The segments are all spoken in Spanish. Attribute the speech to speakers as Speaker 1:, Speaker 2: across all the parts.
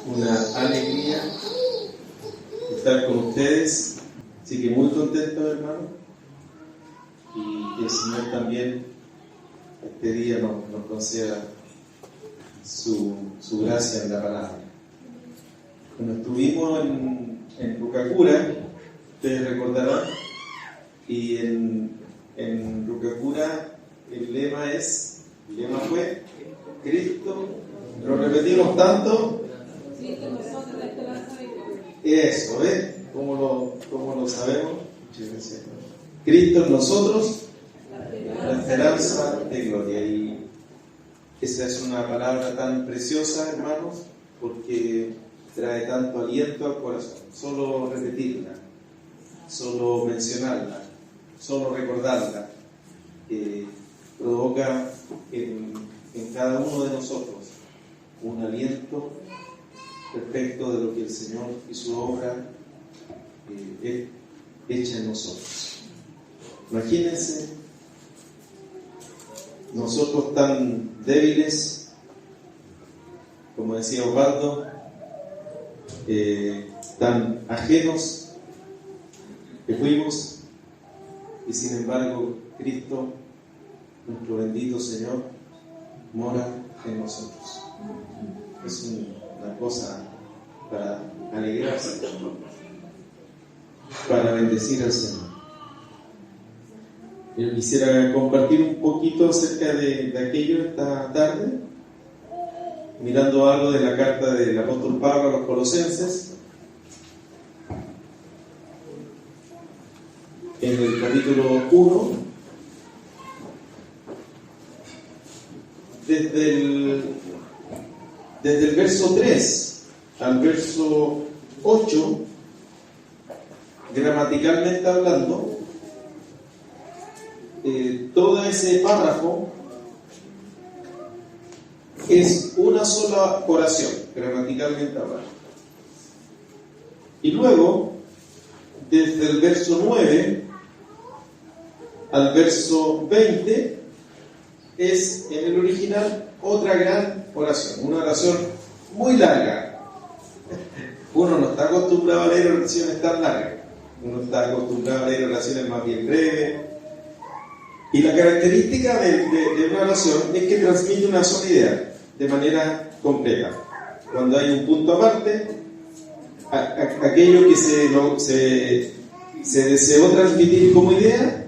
Speaker 1: Una alegría estar con ustedes, así que muy contento, hermano, y que el Señor también este día nos conceda su gracia en la palabra. Cuando estuvimos en Rucacura, ustedes recordarán, y en Rucacura el lema fue Cristo, lo repetimos tanto. Eso, ¿cómo lo sabemos? Muchas gracias. Cristo en nosotros, la esperanza de gloria. Y esa es una palabra tan preciosa, hermanos, porque trae tanto aliento al corazón. Solo repetirla, solo mencionarla, solo recordarla, provoca en cada uno de nosotros un aliento respecto de lo que el Señor y su obra echa en nosotros. Imagínense, nosotros tan débiles, como decía Osvaldo, tan ajenos que fuimos, y sin embargo Cristo, nuestro bendito Señor, mora en nosotros. Es una cosa para alegrarse, para bendecir al Señor. Yo quisiera compartir un poquito acerca de aquello esta tarde, mirando algo de la carta del apóstol Pablo a los Colosenses, en el capítulo 1, desde el verso 3 al verso 8, gramaticalmente hablando, todo ese párrafo es una sola oración, gramaticalmente hablando. Y luego, desde el verso 9 al verso 20, es en el original otra gran oración, una oración muy larga. Uno no está acostumbrado a leer oraciones tan largas, uno está acostumbrado a leer oraciones más bien breves. Y la característica de una oración es que transmite una sola idea de manera completa. Cuando hay un punto aparte, aquello que se deseó transmitir como idea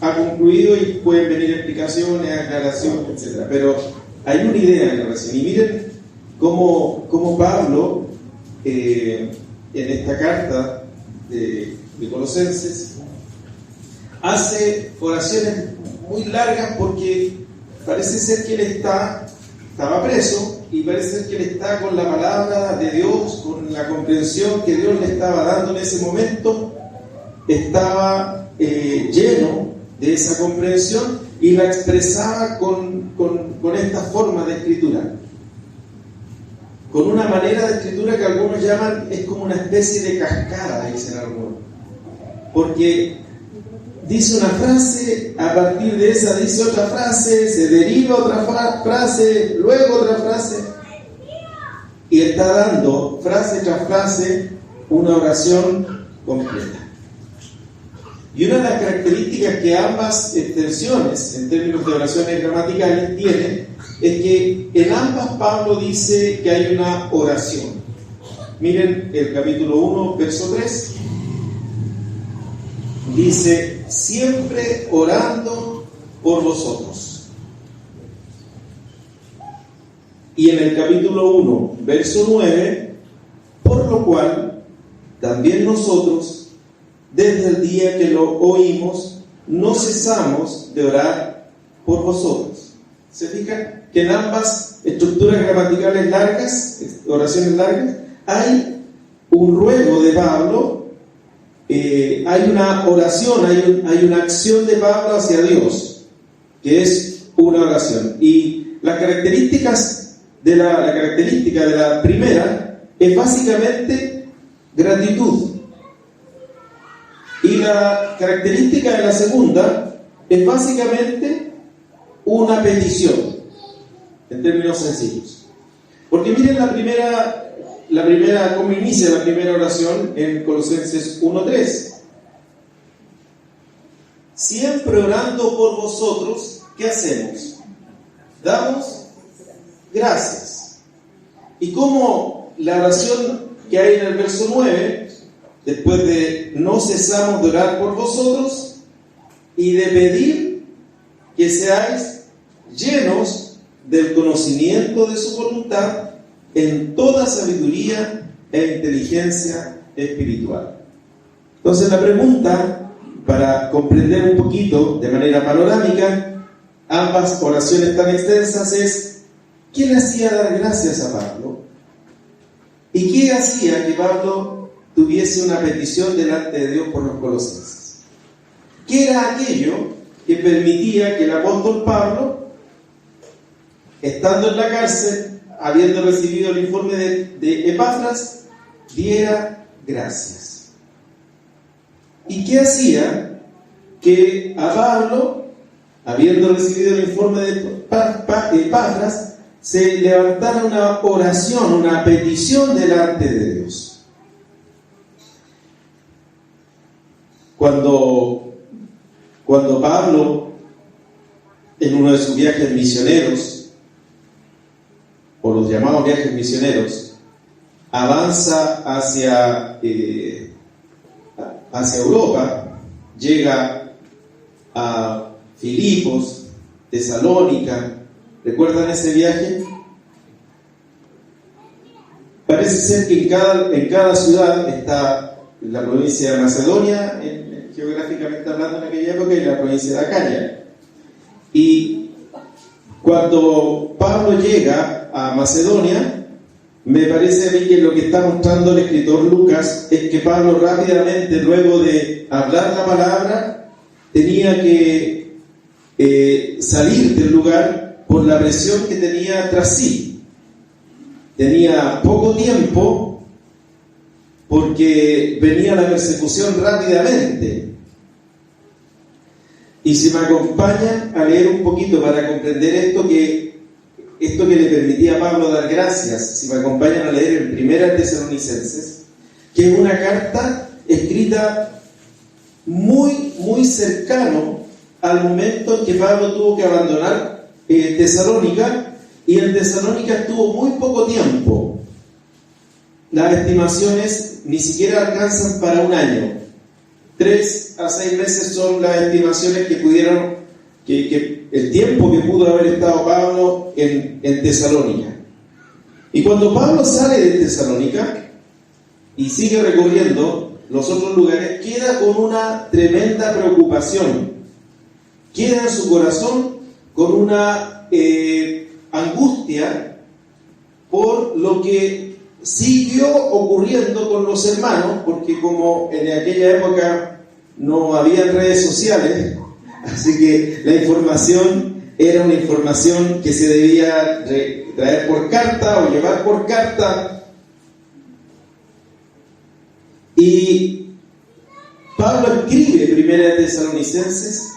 Speaker 1: ha concluido y pueden venir explicaciones, aclaraciones, etc. Pero hay una idea en la oración. Y miren cómo Pablo, en esta carta de Colosenses, hace oraciones muy largas porque parece ser que él estaba preso y parece ser que él está con la palabra de Dios, con la comprensión que Dios le estaba dando en ese momento, estaba lleno de esa comprensión y la expresaba con esta forma de escritura, con una manera de escritura que algunos llaman, es como una especie de cascada, dicen algunos, porque dice una frase, a partir de esa dice otra frase, se deriva otra frase, luego otra frase, y está dando frase tras frase una oración completa. Y una de las características que ambas extensiones, en términos de oraciones gramaticales, tienen, es que en ambas Pablo dice que hay una oración. Miren el capítulo 1, verso 3. Dice, siempre orando por vosotros. Y en el capítulo 1, verso 9, por lo cual también nosotros, desde el día que lo oímos, no cesamos de orar por vosotros. ¿Se fijan? Que en ambas estructuras gramaticales largas, oraciones largas, hay un ruego de Pablo, hay una oración, hay una acción de Pablo hacia Dios, que es una oración. Y las características la característica de la primera es básicamente gratitud. Y la característica de la segunda es básicamente una petición, en términos sencillos. Porque miren cómo inicia la primera oración en Colosenses 1:3. Siempre orando por vosotros, ¿qué hacemos? Damos gracias. Y como la oración que hay en el verso 9, después de no cesamos de orar por vosotros y de pedir que seáis llenos del conocimiento de su voluntad en toda sabiduría e inteligencia espiritual. Entonces la pregunta, para comprender un poquito de manera panorámica ambas oraciones tan extensas, es: ¿qué le hacía dar gracias a Pablo? ¿Y qué hacía que Pablo tuviese una petición delante de Dios por los colosenses? ¿Qué era aquello que permitía que el apóstol Pablo, estando en la cárcel, habiendo recibido el informe de Epafras, diera gracias? ¿Y qué hacía que a Pablo, habiendo recibido el informe de Epafras, se levantara una oración, una petición delante de Dios? Cuando Pablo, en uno de sus viajes misioneros, o los llamados viajes misioneros, avanza hacia Europa, llega a Filipos, Tesalónica. ¿Recuerdan ese viaje? Parece ser que en cada ciudad está la provincia de Macedonia, geográficamente hablando en aquella época, y la provincia de Acaya. Y cuando Pablo llega a Macedonia, me parece a mí que lo que está mostrando el escritor Lucas es que Pablo rápidamente, luego de hablar la palabra, tenía que salir del lugar por la presión que tenía tras sí. Tenía poco tiempo porque venía la persecución rápidamente. Y si me acompañan a leer un poquito para comprender esto que le permitía a Pablo dar gracias, si me acompañan a leer en Primera Tesalonicenses, que es una carta escrita muy, muy cercano al momento en que Pablo tuvo que abandonar Tesalónica, y en Tesalónica estuvo muy poco tiempo. Las estimaciones ni siquiera alcanzan para un año. 3 a 6 meses son las estimaciones que pudieron, que el tiempo que pudo haber estado Pablo en Tesalónica. Y cuando Pablo sale de Tesalónica y sigue recorriendo los otros lugares, queda con una tremenda preocupación. Queda en su corazón con una angustia por lo que siguió ocurriendo con los hermanos, porque como en aquella época no había redes sociales, así que la información era una información que se debía traer por carta o llevar por carta. Y Pablo escribe Primera Tesalonicenses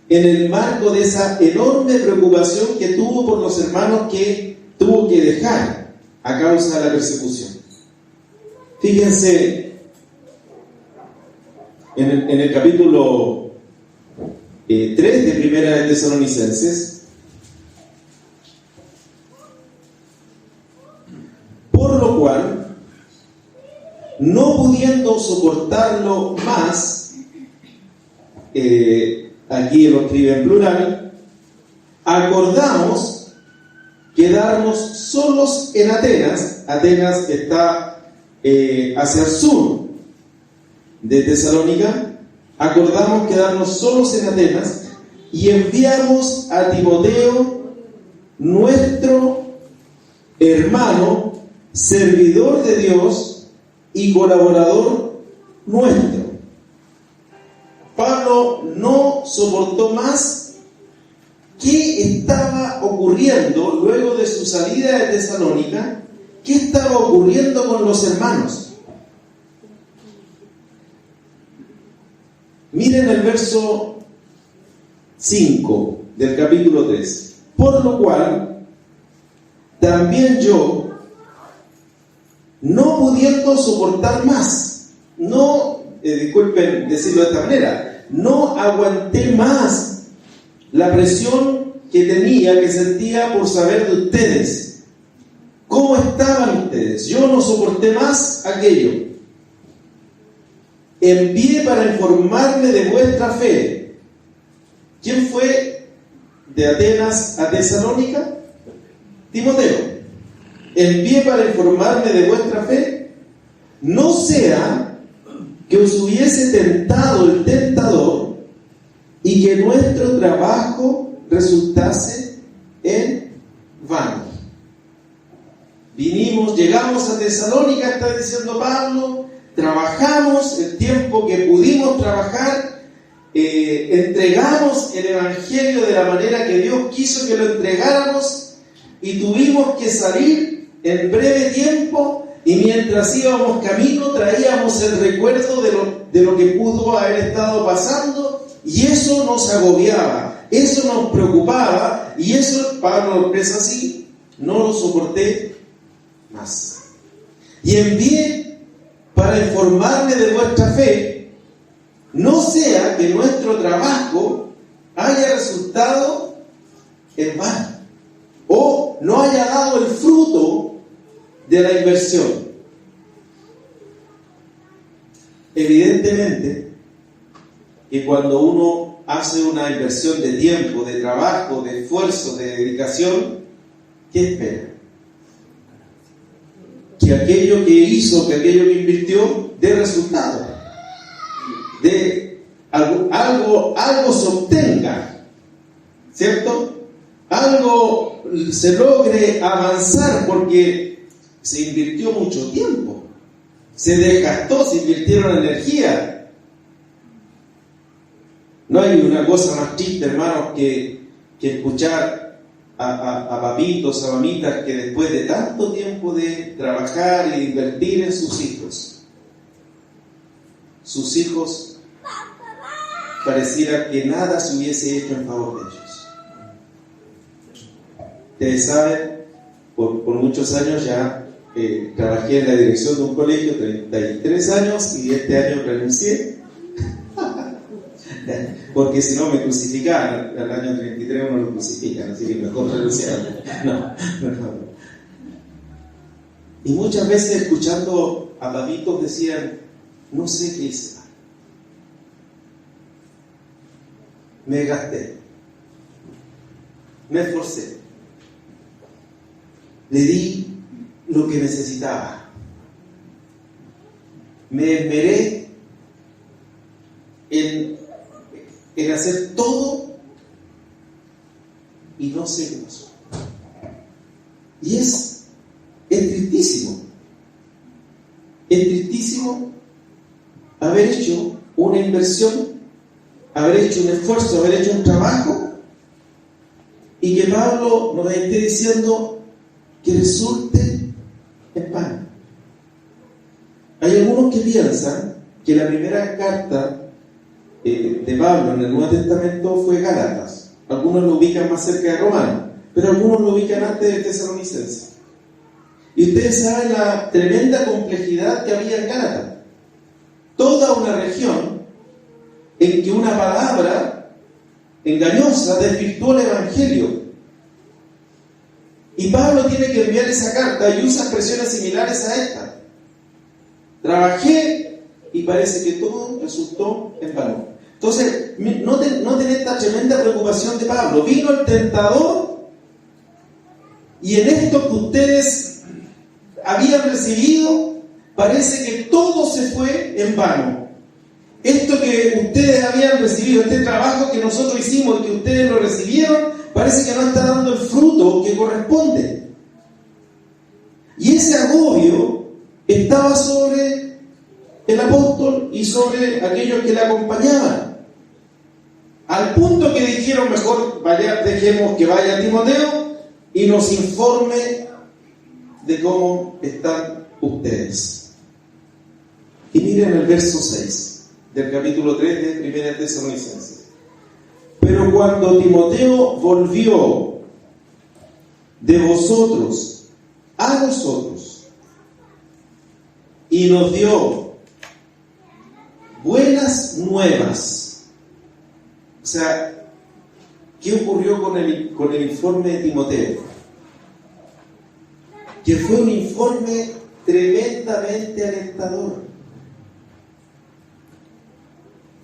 Speaker 1: en el marco de esa enorme preocupación que tuvo por los hermanos que tuvo que dejar a causa de la persecución. Fíjense en el capítulo 3 de Primera de Tesalonicenses: por lo cual, no pudiendo soportarlo más, aquí lo escribe en plural, acordamos quedarnos solos en Atenas. Atenas está hacia el sur de Tesalónica. Acordamos quedarnos solos en Atenas y enviamos a Timoteo, nuestro hermano, servidor de Dios y colaborador nuestro. Pablo no soportó más. ¿Qué estaba ocurriendo luego de su salida de Tesalónica? ¿Qué estaba ocurriendo con los hermanos? Miren el verso 5 del capítulo 3. Por lo cual, también yo, no pudiendo soportar más. No, disculpen decirlo de esta manera, no aguanté más la presión que tenía, que sentía por saber de ustedes. ¿Cómo estaban ustedes? Yo no soporté más aquello. Envié para informarme de vuestra fe. ¿Quién fue de Atenas a Tesalónica? Timoteo. Envié para informarme de vuestra fe, no sea que os hubiese tentado el tentador y que nuestro trabajo resultase en vano. Llegamos a Tesalónica, está diciendo Pablo, trabajamos el tiempo que pudimos trabajar, entregamos el Evangelio de la manera que Dios quiso que lo entregáramos y tuvimos que salir en breve tiempo, y mientras íbamos camino traíamos el recuerdo de lo que pudo haber estado pasando, y eso nos agobiaba, eso nos preocupaba, y eso, Pablo lo expresa así, no lo soporté más. Y envié para informarme de vuestra fe, no sea que nuestro trabajo haya resultado en vano, o no haya dado el fruto de la inversión. Evidentemente que cuando uno hace una inversión de tiempo, de trabajo, de esfuerzo, de dedicación, ¿qué espera? Que aquello que hizo, que aquello que invirtió, dé resultado, de algo se obtenga, ¿cierto? Algo se logre avanzar, porque se invirtió mucho tiempo, se desgastó, se invirtieron energía. No hay una cosa más triste, hermanos, que escuchar a papitos, a mamitas que después de tanto tiempo de trabajar y de invertir en sus hijos pareciera que nada se hubiese hecho en favor de ellos. Ustedes saben, por muchos años ya trabajé en la dirección de un colegio, 33 años, y este año renuncié porque si no me crucificaban. Al año 33 uno lo crucifican, así que mejor renunciar. No. Y muchas veces escuchando a papitos decían, no sé qué hice, me gasté, me esforcé, le di lo que necesitaba, me esmeré en hacer todo y no sé qué pasó. Y es tristísimo haber hecho una inversión, haber hecho un esfuerzo, haber hecho un trabajo, y que Pablo nos esté diciendo que resulte en vano. Hay algunos que piensan que la primera carta de Pablo en el Nuevo Testamento fue Gálatas. Algunos lo ubican más cerca de Romanos, pero algunos lo ubican antes de Tesalonicenses. Y ustedes saben la tremenda complejidad que había en Gálatas. Toda una región en que una palabra engañosa desvirtuó el Evangelio. Y Pablo tiene que enviar esa carta y usa expresiones similares a esta. Trabajé y parece que todo resultó en vano. Entonces, noten esta tremenda preocupación de Pablo. Vino el tentador y en esto que ustedes habían recibido, parece que todo se fue en vano. Esto que ustedes habían recibido, este trabajo que nosotros hicimos y que ustedes lo recibieron, parece que no está dando el fruto que corresponde. Y ese agobio estaba sobre el apóstol y sobre aquellos que le acompañaban. Al punto que dijeron, mejor dejemos que vaya Timoteo y nos informe de cómo están ustedes. Y miren el verso 6 del capítulo 3 de 1 Tesalonicenses. Pero cuando Timoteo volvió de vosotros a nosotros, y nos dio buenas nuevas. O sea, ¿qué ocurrió con el informe de Timoteo? Que fue un informe tremendamente alentador.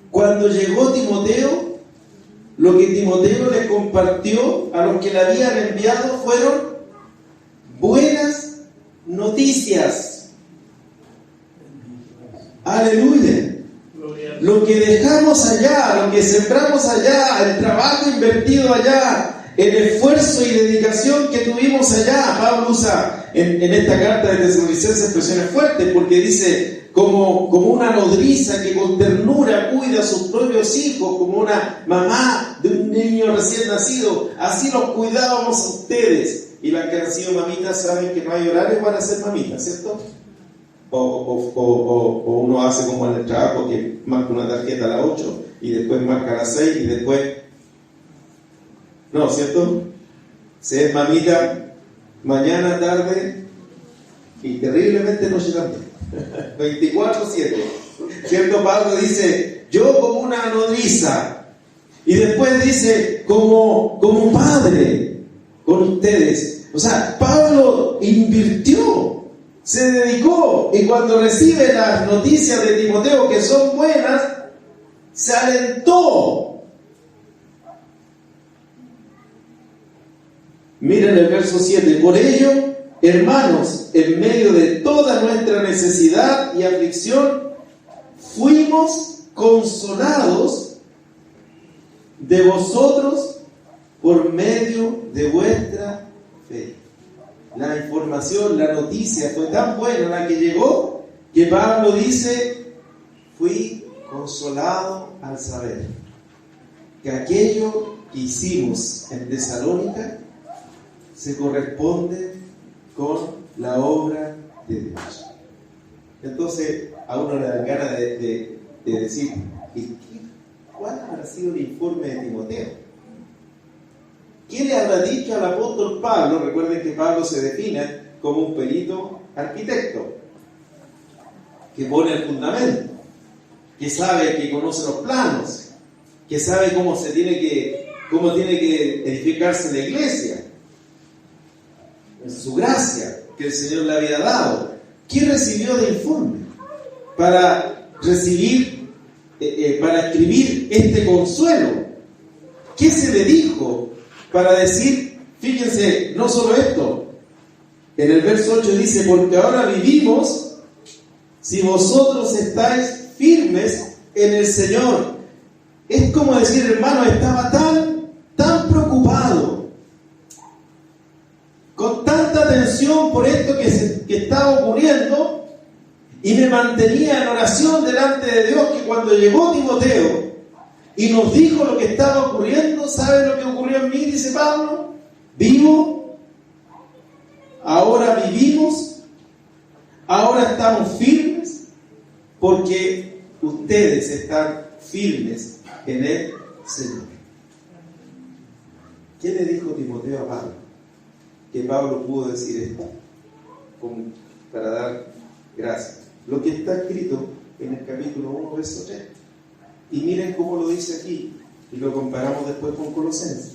Speaker 1: Cuando llegó Timoteo, lo que Timoteo le compartió a los que le habían enviado fueron buenas noticias. Aleluya. Lo que dejamos allá, lo que sembramos allá, el trabajo invertido allá, el esfuerzo y dedicación que tuvimos allá. Pablo usa en esta carta de Tesalonicenses expresiones fuertes, porque dice como una nodriza que con ternura cuida a sus propios hijos, como una mamá de un niño recién nacido, así los cuidábamos a ustedes. Y las que han sido mamitas saben que no hay horario para ser mamitas, ¿cierto? O uno hace como en el trabajo, que marca una tarjeta a las 8 y después marca a las 6 y después... No, ¿cierto? Se es mamita mañana, tarde y terriblemente noche también. 24/7. ¿Cierto? Pablo dice, yo como una nodriza. Y después dice, como padre con ustedes. O sea, Pablo invirtió, se dedicó, y cuando recibe las noticias de Timoteo que son buenas, se alentó. Miren el verso 7. Por ello, hermanos, en medio de toda nuestra necesidad y aflicción, fuimos consolados de vosotros por medio de vuestra fe. La información, la noticia fue tan buena la que llegó, que Pablo dice, fui consolado al saber que aquello que hicimos en Tesalónica se corresponde con la obra de Dios. Entonces a uno le da ganas de decir, ¿cuál habrá sido el informe de Timoteo? ¿Qué le habrá dicho al apóstol Pablo? Recuerden que Pablo se define como un perito arquitecto, que pone el fundamento, que sabe, que conoce los planos, que sabe cómo tiene que edificarse la iglesia, en su gracia que el Señor le había dado. ¿Qué recibió de informe para escribir este consuelo? ¿Qué se le dijo para decir, fíjense, no solo esto, en el verso 8 dice, porque ahora vivimos si vosotros estáis firmes en el Señor? Es como decir, hermano, estaba tan preocupado, con tanta tensión por esto que estaba ocurriendo, y me mantenía en oración delante de Dios, que cuando llegó Timoteo y nos dijo lo que estaba ocurriendo, ¿sabe lo que ocurrió en mí? Dice Pablo, vivo, ahora vivimos, ahora estamos firmes, porque ustedes están firmes en el Señor. ¿Qué le dijo Timoteo a Pablo? Que Pablo pudo decir esto para dar gracias. Lo que está escrito en el capítulo 1, verso 3. Y miren cómo lo dice aquí, y lo comparamos después con Colosenses.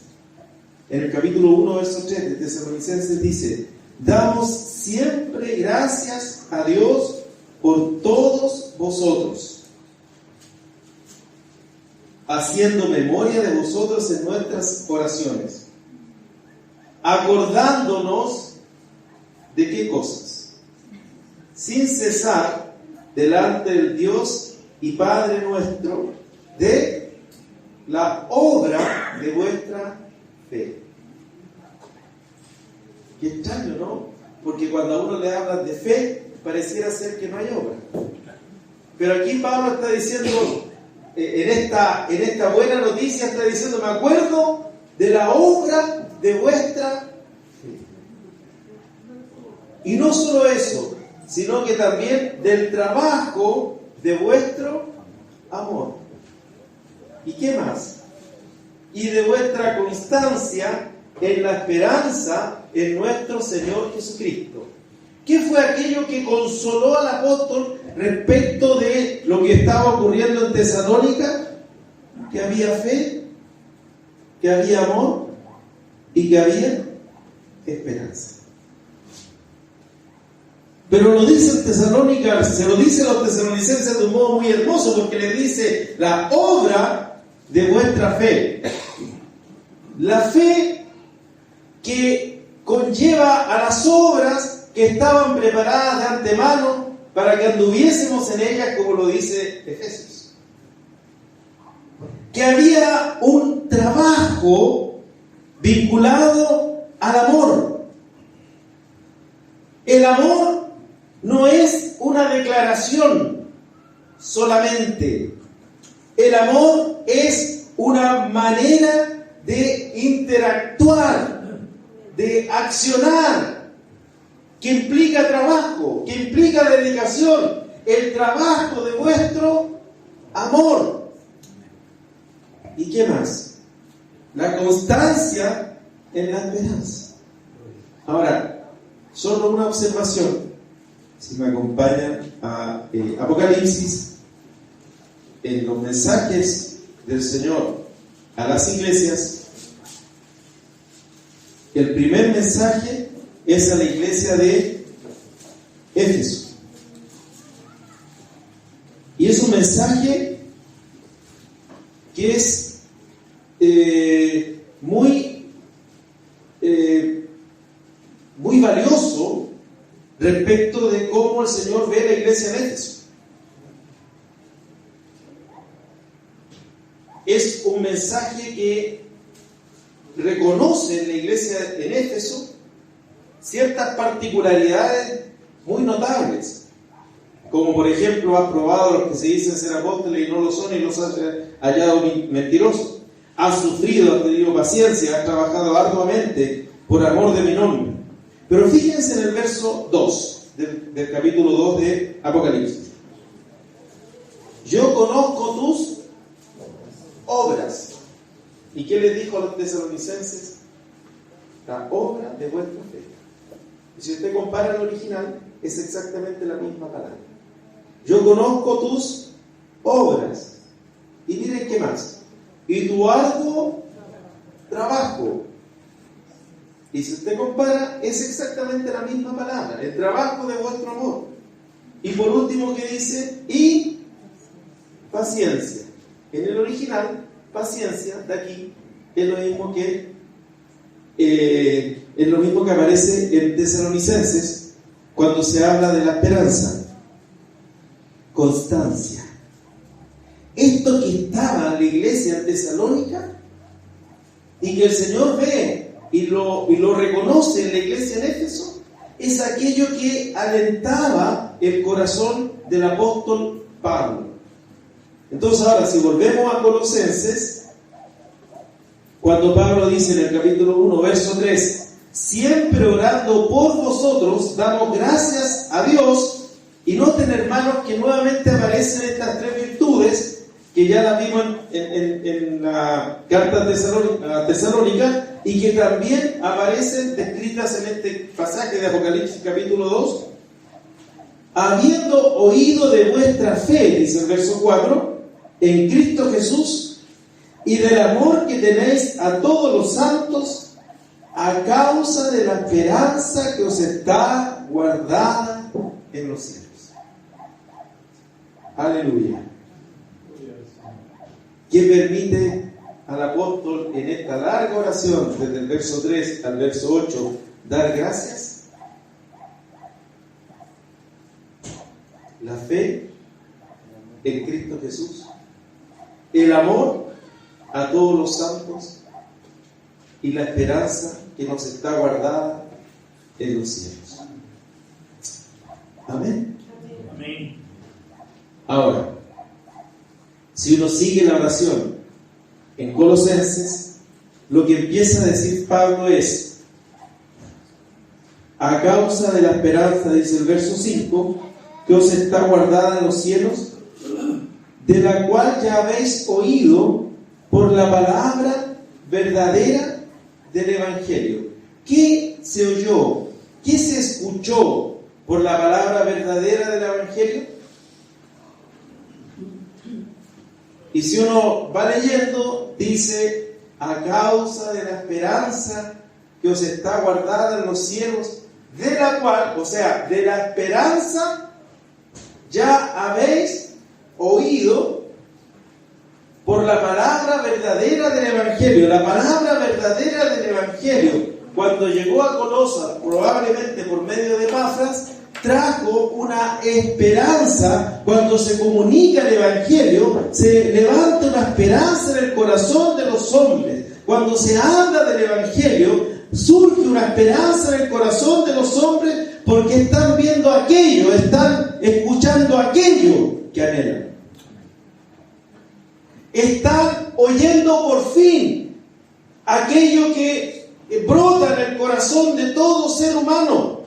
Speaker 1: En el capítulo 1, verso 3 de Tesalonicenses dice, damos siempre gracias a Dios por todos vosotros, haciendo memoria de vosotros en nuestras oraciones, acordándonos de qué cosas, sin cesar delante del Dios y Padre nuestro, de la obra de vuestra fe. Qué extraño, ¿no? Porque cuando a uno le hablan de fe, pareciera ser que no hay obra. Pero aquí Pablo está diciendo, en esta buena noticia, está diciendo, me acuerdo de la obra de vuestra fe. Y no solo eso, sino que también del trabajo de vuestro amor. ¿Y qué más? Y de vuestra constancia en la esperanza en nuestro Señor Jesucristo. ¿Qué fue aquello que consoló al apóstol respecto de lo que estaba ocurriendo en Tesalónica? Que había fe, que había amor y que había esperanza. Pero lo dice en Tesalónica, se lo dice a los tesalonicenses de un modo muy hermoso, porque les dice la obra de vuestra fe. La fe que conlleva a las obras que estaban preparadas de antemano para que anduviésemos en ellas, como lo dice Efesios. Que había un trabajo vinculado al amor. El amor no es una declaración solamente. El amor es una manera de interactuar, de accionar, que implica trabajo, que implica dedicación. El trabajo de vuestro amor. ¿Y qué más? La constancia en la esperanza. Ahora, solo una observación. Si me acompañan a Apocalipsis, en los mensajes del Señor a las iglesias, el primer mensaje es a la iglesia de Éfeso. Y es un mensaje que es muy valioso respecto de cómo el Señor ve la iglesia en Éfeso. Es un mensaje que reconoce en la iglesia en Éfeso ciertas particularidades muy notables, como por ejemplo ha probado a los que se dicen ser apóstoles y no lo son y los ha hallado mentirosos, ha sufrido, ha tenido paciencia, ha trabajado arduamente por amor de mi nombre. Pero fíjense en el verso 2 del capítulo 2 de Apocalipsis. Yo conozco tus obras. ¿Y qué les dijo a los tesalonicenses? La obra de vuestra fe. Y si usted compara el original, es exactamente la misma palabra. Yo conozco tus obras. Y miren qué más. Y tu arduo trabajo. Y si usted compara, es exactamente la misma palabra, el trabajo de vuestro amor. Y por último, ¿qué dice? Y paciencia. En el original, paciencia, de aquí, es lo mismo que aparece en Tesalonicenses cuando se habla de la esperanza. Constancia. Esto que estaba en la iglesia en Tesalónica y que el Señor ve y lo reconoce en la iglesia en Éfeso, es aquello que alentaba el corazón del apóstol Pablo. Entonces ahora, si volvemos a Colosenses, cuando Pablo dice en el capítulo 1, verso 3, siempre orando por vosotros, damos gracias a Dios. Y noten, hermanos, que nuevamente aparecen estas tres virtudes que ya las vimos en la carta a Tesalónica y que también aparecen descritas en este pasaje de Apocalipsis capítulo 2. Habiendo oído de vuestra fe, dice el verso 4, en Cristo Jesús, y del amor que tenéis a todos los santos, a causa de la esperanza que os está guardada en los cielos. Aleluya. ¿Qué permite al apóstol en esta larga oración, desde el verso 3 al verso 8, dar gracias? La fe en Cristo Jesús, el amor a todos los santos y la esperanza que nos está guardada en los cielos. Amén. Amén. Ahora, si uno sigue la oración en Colosenses, lo que empieza a decir Pablo es: a causa de la esperanza, dice el verso 5, que os está guardada en los cielos, de la cual ya habéis oído por la palabra verdadera del Evangelio. ¿Qué se oyó? ¿Qué se escuchó por la palabra verdadera del Evangelio? Y si uno va leyendo, dice, a causa de la esperanza que os está guardada en los cielos, de la cual, o sea, de la esperanza, ya habéis oído por la palabra verdadera del Evangelio. La palabra verdadera del Evangelio, cuando llegó a Colosas, probablemente por medio de Epafras, trajo una esperanza. Cuando se comunica el Evangelio, se levanta una esperanza en el corazón de los hombres. Cuando se habla del Evangelio, surge una esperanza en el corazón de los hombres, porque están viendo aquello, están escuchando aquello que anhelan. Están oyendo por fin aquello que brota en el corazón de todo ser humano.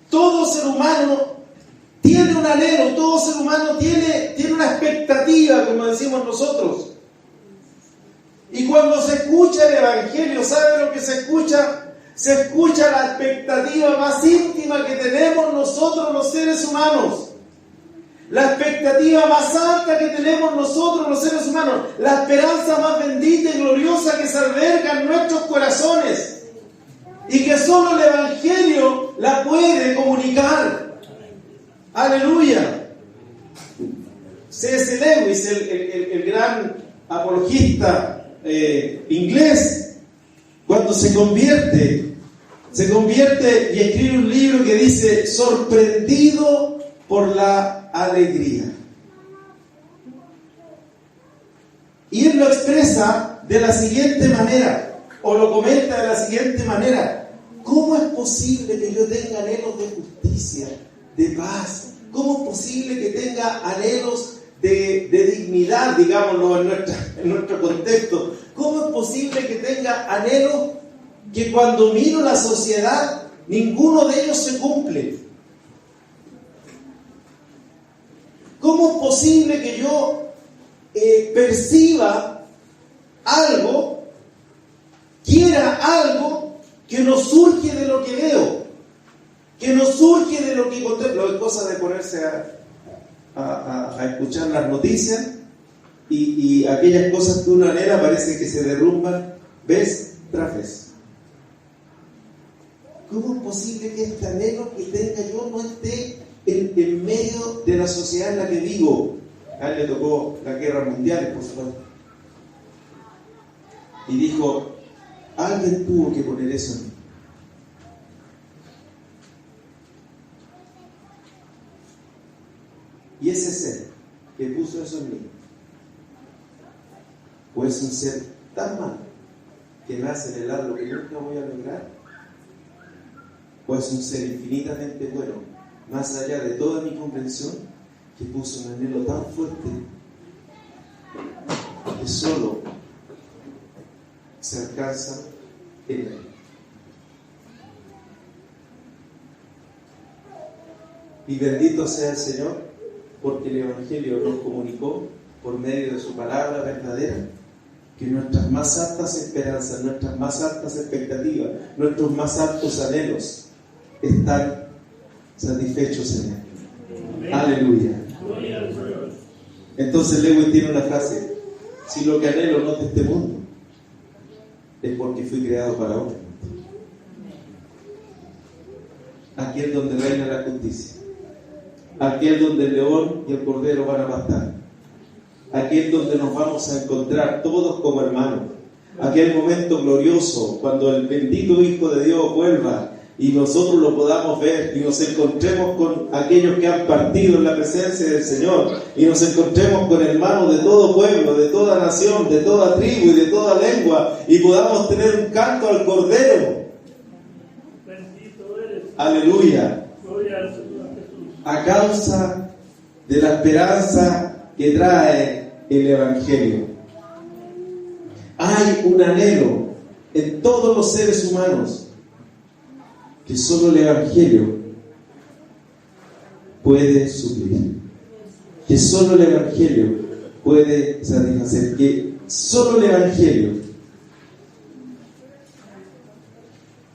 Speaker 1: Todo ser humano tiene un anhelo, todo ser humano tiene una expectativa, como decimos nosotros. Y cuando se escucha el Evangelio, ¿sabe lo que se escucha? Se escucha la expectativa más íntima que tenemos nosotros los seres humanos. La expectativa más alta que tenemos nosotros los seres humanos. La esperanza más bendita y gloriosa que se alberga en nuestros corazones. Y que solo el Evangelio la puede comunicar. ¡Aleluya! C.S. Lewis, el gran apologista inglés, cuando se convierte y escribe un libro que dice sorprendido por la alegría. Y él lo expresa de la siguiente manera, o lo comenta de la siguiente manera: ¿cómo es posible que yo tenga anhelos de justicia, de paz? ¿Cómo es posible que tenga anhelos de dignidad, digámoslo en nuestro contexto? ¿Cómo es posible que tenga anhelos que cuando miro la sociedad, ninguno de ellos se cumple? ¿Cómo es posible que yo perciba algo, quiera algo que no surge de lo que veo, que no surge de lo que contemplo? Es cosa de ponerse a escuchar las noticias y aquellas cosas que uno anhela parece que se derrumban vez tras vez. ¿Cómo es posible que este anhelo que tenga yo no esté en medio de la sociedad en la que vivo? A él le tocó la guerra mundial, por supuesto. Y dijo, alguien tuvo que poner eso en mí. Y ese ser que puso eso en mí, o es un ser tan malo que me hace anhelar lo que nunca voy a lograr, o es un ser infinitamente bueno, más allá de toda mi comprensión, que puso un anhelo tan fuerte que solo se alcanza en él. Y bendito sea el Señor, porque el Evangelio nos comunicó por medio de su palabra verdadera que nuestras más altas esperanzas, nuestras más altas expectativas, nuestros más altos anhelos están satisfechos en él. Aleluya. Entonces Lewis tiene una frase: si lo que anhelo no es de este mundo, es porque fui creado para otro. Aquí es donde reina la justicia. Aquí es donde el león y el cordero van a pastar. Aquí es donde nos vamos a encontrar todos como hermanos. Aquel momento glorioso cuando el bendito Hijo de Dios vuelva y nosotros lo podamos ver y nos encontremos con aquellos que han partido en la presencia del Señor y nos encontremos con hermanos de todo pueblo, de toda nación, de toda tribu y de toda lengua y podamos tener un canto al Cordero. Aleluya. A causa de la esperanza que trae el Evangelio. Hay un anhelo en todos los seres humanos que solo el Evangelio puede suplir, que solo el Evangelio puede satisfacer, que solo el Evangelio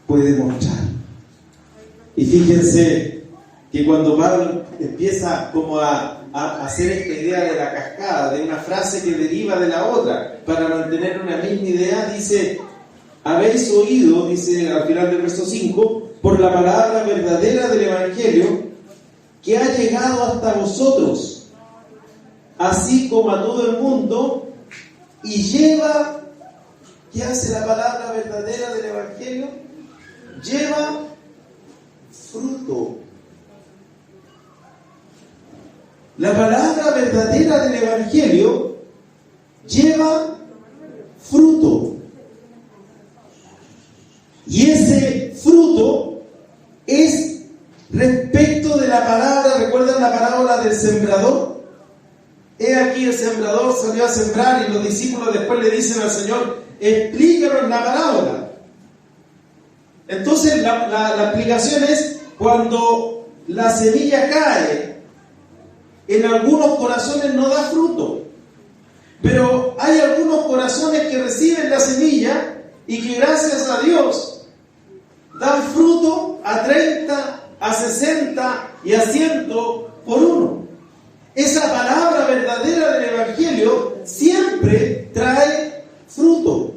Speaker 1: puede mostrar. Y fíjense que cuando Pablo empieza como a hacer esta idea de la cascada, de una frase que deriva de la otra, para mantener una misma idea, dice: habéis oído, dice al final del verso 5, por la palabra verdadera del Evangelio, que ha llegado hasta vosotros, así como a todo el mundo, y lleva, ¿qué hace la palabra verdadera del Evangelio? Lleva fruto. La palabra verdadera del Evangelio lleva fruto. Y ese fruto es respecto de la palabra. ¿Recuerdan la parábola del sembrador? He aquí el sembrador salió a sembrar, y los discípulos después le dicen al Señor: explícanos la parábola. Entonces la explicación es: cuando la semilla cae en algunos corazones no da fruto, pero hay algunos corazones que reciben la semilla y que gracias a Dios dan fruto a 30, a 60 y a 100 por uno. Esa palabra verdadera del Evangelio siempre trae fruto.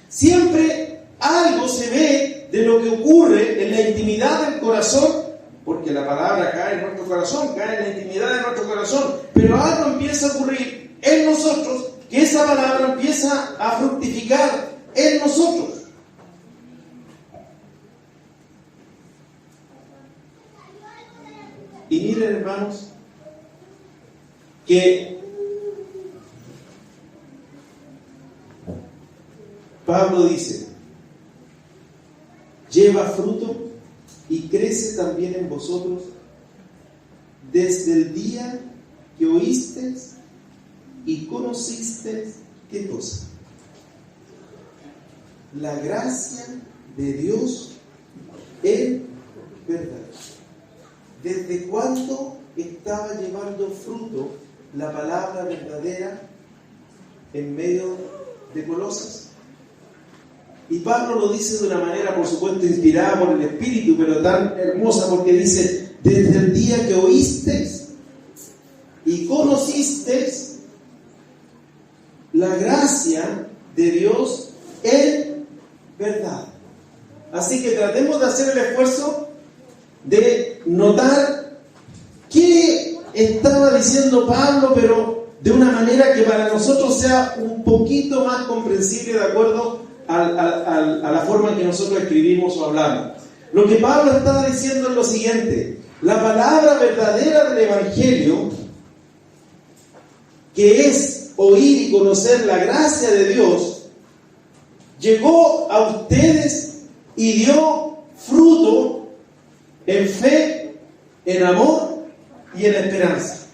Speaker 1: Siempre algo se ve de lo que ocurre en la intimidad del corazón, porque la palabra cae en nuestro corazón, cae en la intimidad de nuestro corazón, pero algo empieza a ocurrir en nosotros, que esa palabra empieza a fructificar en nosotros. Y miren, hermanos, que Pablo dice: lleva fruto y crece también en vosotros desde el día que oísteis y conocisteis, ¿qué cosa? La gracia de Dios en verdad. ¿Desde cuándo estaba llevando fruto la palabra verdadera en medio de Colosas? Y Pablo lo dice de una manera, por supuesto, inspirada por el Espíritu, pero tan hermosa, porque dice: desde el día que oísteis y conocisteis la gracia de Dios en verdad. Así que tratemos de hacer el esfuerzo de notar qué estaba diciendo Pablo, pero de una manera que para nosotros sea un poquito más comprensible, de acuerdo a la forma en que nosotros escribimos o hablamos. Lo que Pablo estaba diciendo es lo siguiente: la palabra verdadera del Evangelio, que es oír y conocer la gracia de Dios, llegó a ustedes y dio fruto en fe, en amor y en esperanza.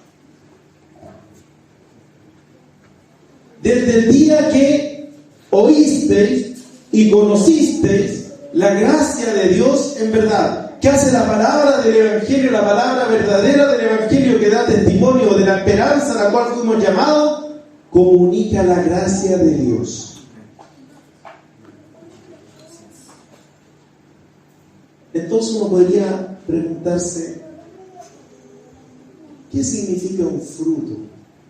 Speaker 1: Desde el día que oísteis y conocisteis la gracia de Dios en verdad. ¿Qué hace la palabra del Evangelio, la palabra verdadera del Evangelio, que da testimonio de la esperanza a la cual fuimos llamados? Comunica la gracia de Dios. Entonces uno podría preguntarse: ¿qué significa un fruto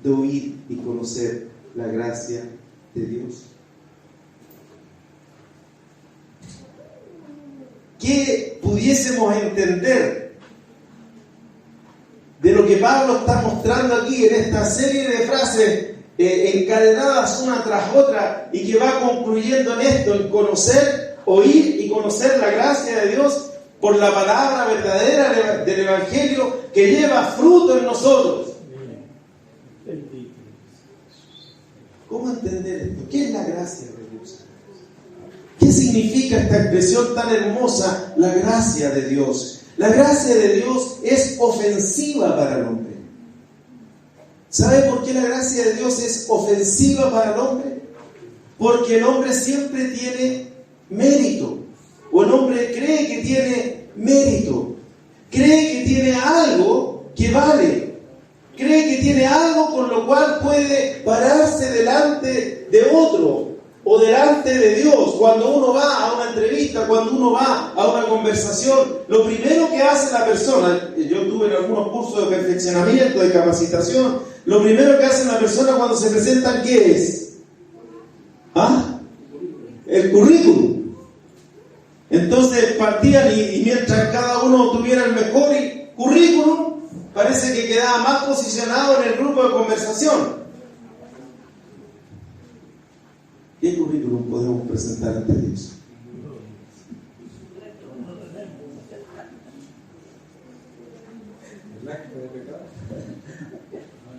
Speaker 1: de oír y conocer la gracia de Dios? ¿Qué pudiésemos entender de lo que Pablo está mostrando aquí en esta serie de frases encadenadas una tras otra, y que va concluyendo en esto, en conocer, oír y conocer la gracia de Dios por la palabra verdadera del Evangelio, que lleva fruto en nosotros? ¿Cómo entender esto? ¿Qué es la gracia de Dios? ¿Qué significa esta expresión tan hermosa, la gracia de Dios? La gracia de Dios es ofensiva para el hombre. ¿Sabe por qué la gracia de Dios es ofensiva para el hombre? Porque el hombre siempre tiene mérito, o el hombre cree que tiene mérito, cree que tiene algo que vale, cree que tiene algo con lo cual puede pararse delante de otro, o delante de Dios, cuando uno va a una entrevista, cuando uno va a una conversación, lo primero que hace la persona, yo tuve en algunos cursos de perfeccionamiento, de capacitación, lo primero que hace la persona cuando se presentan, ¿qué es? ¿Ah? El currículum. Entonces partían y mientras cada uno tuviera el mejor currículum, parece que quedaba más posicionado en el grupo de conversación. ¿Qué currículum podemos presentar ante Dios?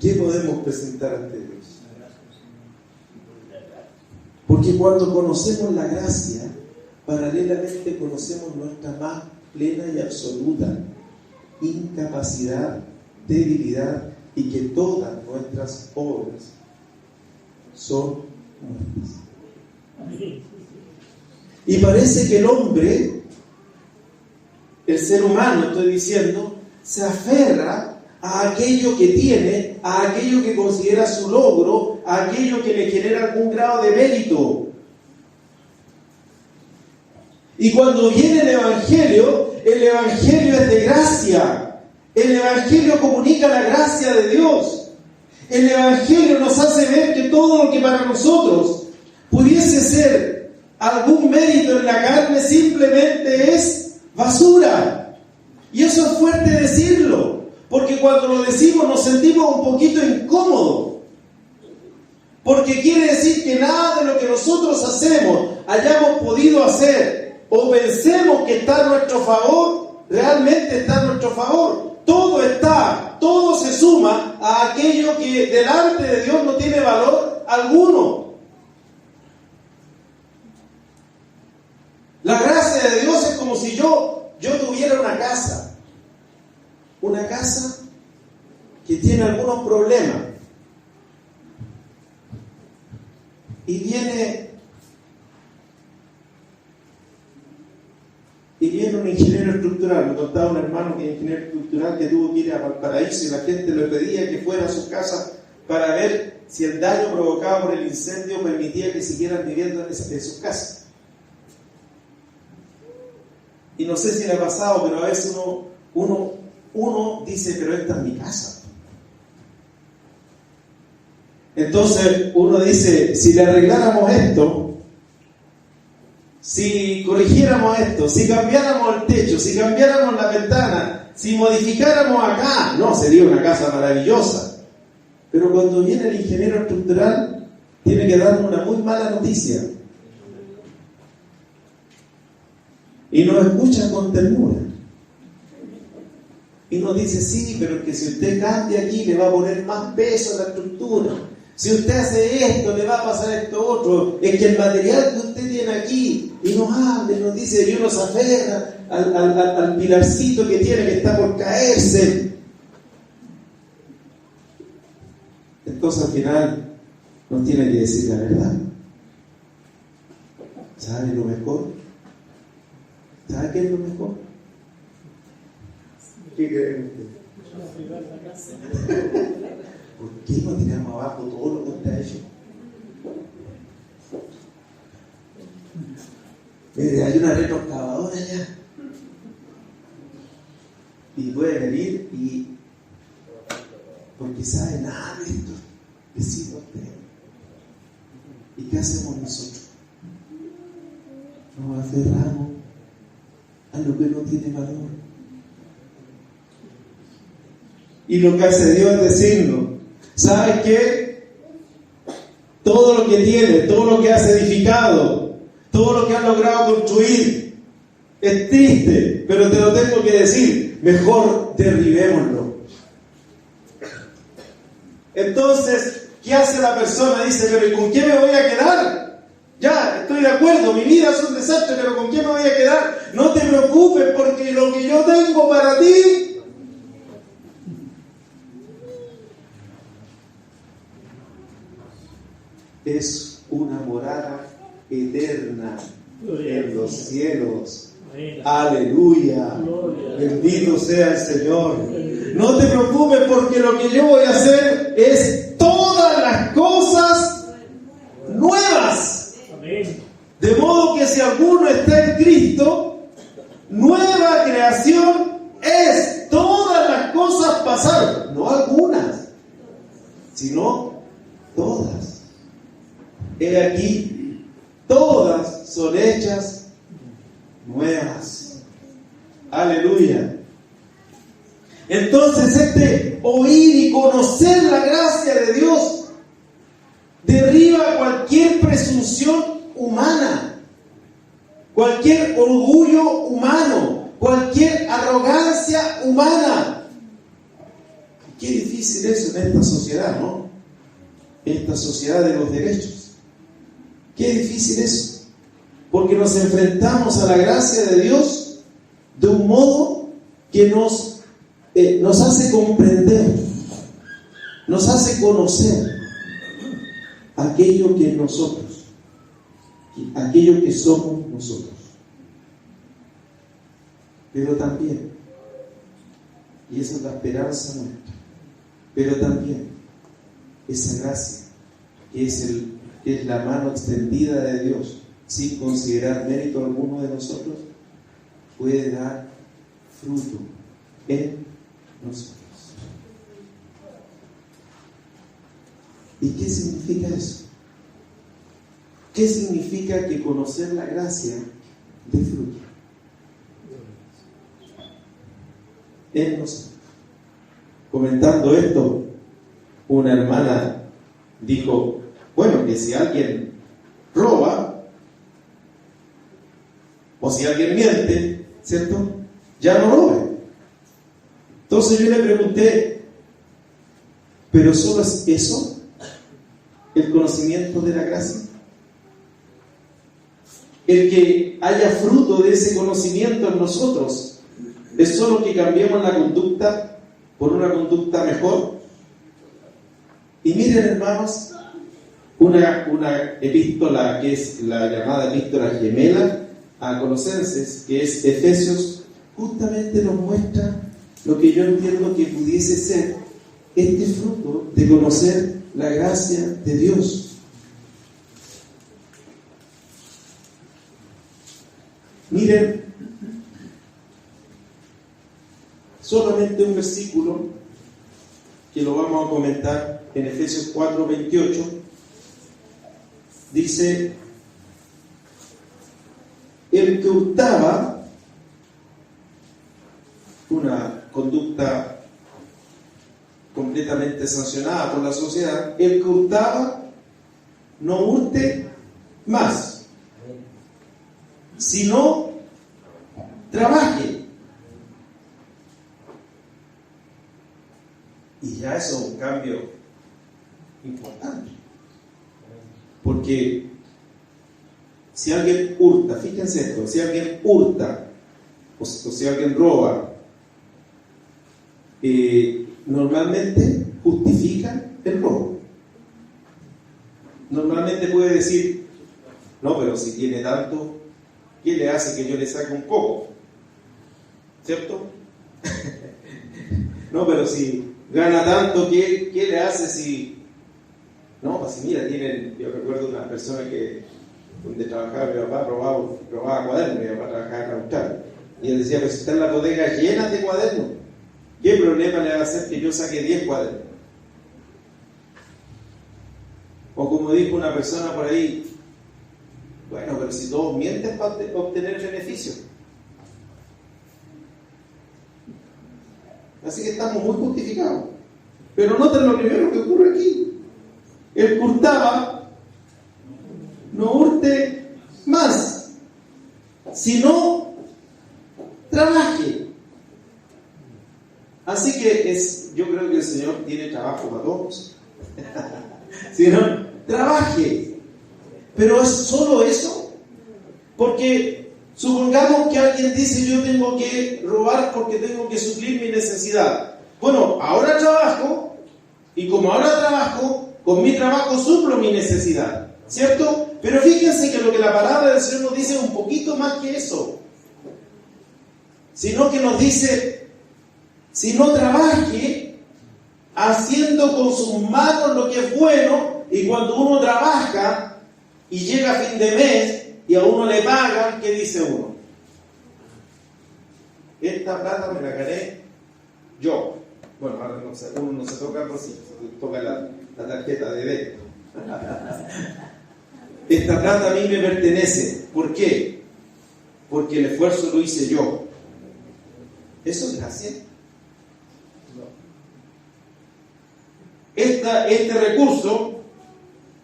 Speaker 1: ¿Qué podemos presentar ante Dios? Porque cuando conocemos la gracia, paralelamente conocemos nuestra más plena y absoluta incapacidad, debilidad, y que todas nuestras obras son muertas. Y parece que el hombre, el ser humano, estoy diciendo, se aferra a aquello que tiene, a aquello que considera su logro, a aquello que le genera algún grado de mérito. Y cuando viene el Evangelio es de gracia. El Evangelio comunica la gracia de Dios. El Evangelio nos hace ver que todo lo que para nosotros pudiese ser algún mérito en la carne simplemente es basura. Y eso es fuerte decirlo, porque cuando lo decimos nos sentimos un poquito incómodos, porque quiere decir que nada de lo que nosotros hacemos, hayamos podido hacer o pensemos que está a nuestro favor, realmente está a nuestro favor. Todo se suma a aquello que delante de Dios no tiene valor alguno. La gracia de Dios es como si yo tuviera una casa que tiene algunos problemas, y viene un ingeniero estructural. Me contaba un hermano que es ingeniero estructural, que tuvo que ir a Valparaíso y la gente le pedía que fuera a su casa para ver si el daño provocado por el incendio permitía que siguieran viviendo en sus casas. Y no sé si le ha pasado, pero a veces uno dice, pero esta es mi casa. Entonces uno dice, si le arregláramos esto, si corrigiéramos esto, si cambiáramos el techo, si cambiáramos la ventana, si modificáramos acá, no, sería una casa maravillosa. Pero cuando viene el ingeniero estructural, tiene que darnos una muy mala noticia. Y nos escucha con ternura. Y nos dice, sí, pero que si usted cambia aquí, le va a poner más peso a la estructura. Si usted hace esto, le va a pasar esto otro. Es que el material que usted tiene aquí, y nos habla, y nos dice, y uno se aferra al pilarcito que tiene, que está por caerse. Entonces al final nos tiene que decir la verdad. ¿Sabe lo mejor? ¿Sabe qué es lo mejor? ¿Qué creen ustedes? ¿Por qué no tiramos abajo todo lo que está hecho? Mire, hay una retroexcavadora allá. Y puede venir porque sabe nada de esto, decimos usted. ¿Y qué hacemos nosotros? Nos aferramos a lo que no tiene valor. Y lo que hace Dios es decirnos, ¿sabes qué? Todo lo que tienes, todo lo que has edificado, todo lo que has logrado construir, es triste, pero te lo tengo que decir, mejor derribémoslo. Entonces, ¿qué hace la persona? Dice, pero ¿y con qué me voy a quedar? Ya, estoy de acuerdo, mi vida es un desastre, pero ¿con qué me voy a quedar? No te preocupes, porque lo que yo tengo para ti es una morada eterna en los cielos. Aleluya. Bendito sea el Señor. No te preocupes, porque lo que yo voy a hacer es todas las cosas nuevas. si alguno está en Cristo, nueva creación es. Todas las cosas pasaron, no algunas, sino todas. He aquí, todas son hechas nuevas. Aleluya. Entonces este oír y conocer la gracia de Dios derriba cualquier presunción humana, cualquier orgullo humano, cualquier arrogancia humana. Qué difícil eso en esta sociedad, ¿no? Esta sociedad de los derechos. Qué difícil eso, porque nos enfrentamos a la gracia de Dios de un modo que nos hace comprender, nos hace conocer aquello que nosotros, aquello que somos nosotros. Pero también, y esa es la esperanza nuestra, pero también esa gracia que es la mano extendida de Dios, sin considerar mérito alguno de nosotros, puede dar fruto en nosotros. ¿Y qué significa eso? ¿Qué significa que conocer la gracia dé fruto en nosotros? Comentando esto, una hermana dijo, bueno, que si alguien roba o si alguien miente, ¿cierto? Ya no robe. Entonces yo le pregunté, ¿pero solo es eso? ¿El conocimiento de la gracia? ¿El que haya fruto de ese conocimiento en nosotros es solo que cambiemos la conducta por una conducta mejor? Y miren, hermanos, una epístola que es la llamada epístola gemela a Colosenses, que es Efesios, justamente nos muestra lo que yo entiendo que pudiese ser este fruto de conocer la gracia de Dios. Miren, solamente un versículo que lo vamos a comentar en Efesios 4:28, dice: el que hurtaba, una conducta completamente sancionada por la sociedad, el que hurtaba no hurte más, sino trabaje. Y ya eso es un cambio importante, porque si alguien hurta, fíjense esto, si alguien hurta o si alguien roba, normalmente justifica el robo. Normalmente puede decir, no, pero si tiene tanto, ¿qué le hace que yo le saque un coco? ¿Cierto? No, pero si gana tanto, ¿qué le hace si... No, pues si mira, yo recuerdo una persona que donde trabajaba mi papá, robaba cuadernos. Mi papá trabajaba en Australia, y él decía, pues si están las bodegas llenas de cuadernos, ¿qué problema le va a hacer que yo saque 10 cuadernos? O como dijo una persona por ahí, bueno, pero si todos mienten para obtener beneficio. Así que estamos muy justificados. Pero noten lo primero que ocurre aquí. El que hurtaba no hurte más, sino trabaje. Así que yo creo que el Señor tiene trabajo para todos. Si no, trabaje. Pero ¿es solo eso? Porque supongamos que alguien dice, yo tengo que robar porque tengo que suplir mi necesidad. Bueno, ahora trabajo, y como ahora trabajo, con mi trabajo suplo mi necesidad, ¿cierto? Pero fíjense que lo que la palabra del Señor nos dice es un poquito más que eso. Sino que nos dice, si no trabaje, haciendo con sus manos lo que es bueno, y cuando uno trabaja y llega a fin de mes, y a uno le pagan, ¿qué dice uno? Esta plata me la gané yo. Bueno, ahora no sé, uno no se toca algo así, se toca la tarjeta de débito. Esta plata a mí me pertenece. ¿Por qué? Porque el esfuerzo lo hice yo. ¿Eso es gracia? No. Este recurso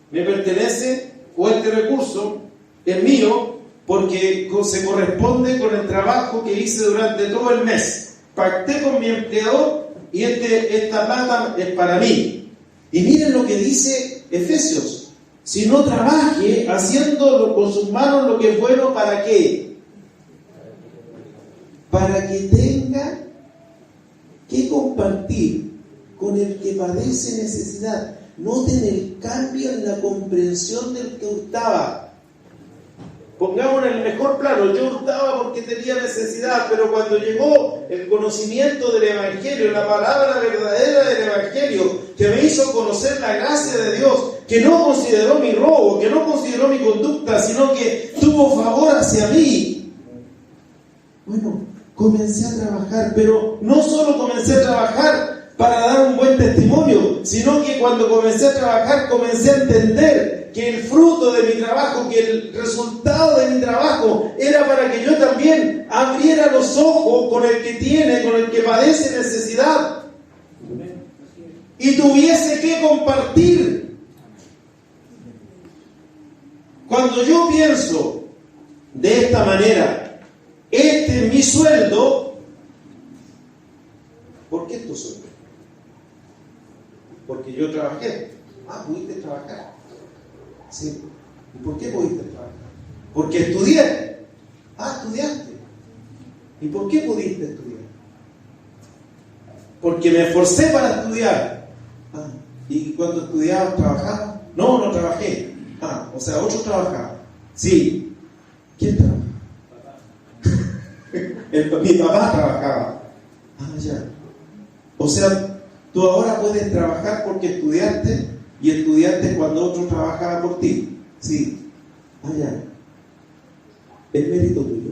Speaker 1: me pertenece, o este recurso es mío, porque se corresponde con el trabajo que hice durante todo el mes. Pacté con mi empleador y esta plata es para mí. Y miren lo que dice Efesios: si no trabaje haciendo con sus manos lo que es bueno, ¿para qué? Para que tenga que compartir con el que padece necesidad. Noten el cambio en la comprensión del que hurtaba. Pongamos en el mejor plano: yo hurtaba porque tenía necesidad, pero cuando llegó el conocimiento del Evangelio, la palabra verdadera del Evangelio, que me hizo conocer la gracia de Dios, que no consideró mi robo, que no consideró mi conducta, sino que tuvo favor hacia mí, bueno, comencé a trabajar. Pero no solo comencé a trabajar para dar un buen testimonio, sino que cuando comencé a trabajar, comencé a entender que el fruto de mi trabajo, que el resultado de mi trabajo era para que yo también abriera los ojos con el que padece necesidad y tuviese que compartir. Cuando yo pienso de esta manera, este es mi sueldo. ¿Por qué es tu sueldo? Porque yo trabajé. ¿Pudiste trabajar? Sí. ¿Y por qué pudiste trabajar? Porque estudié. Estudiaste. ¿Y por qué pudiste estudiar? Porque me esforcé para estudiar. ¿Y cuando estudiabas, trabajabas? No trabajé. O sea, otros trabajaban. Sí. ¿Quién trabajaba? Mi papá trabajaba. Ya. O sea, tú ahora puedes trabajar porque estudiaste, y estudiaste cuando otro trabajaba por ti. Sí. Ya. ¿Es mérito tuyo?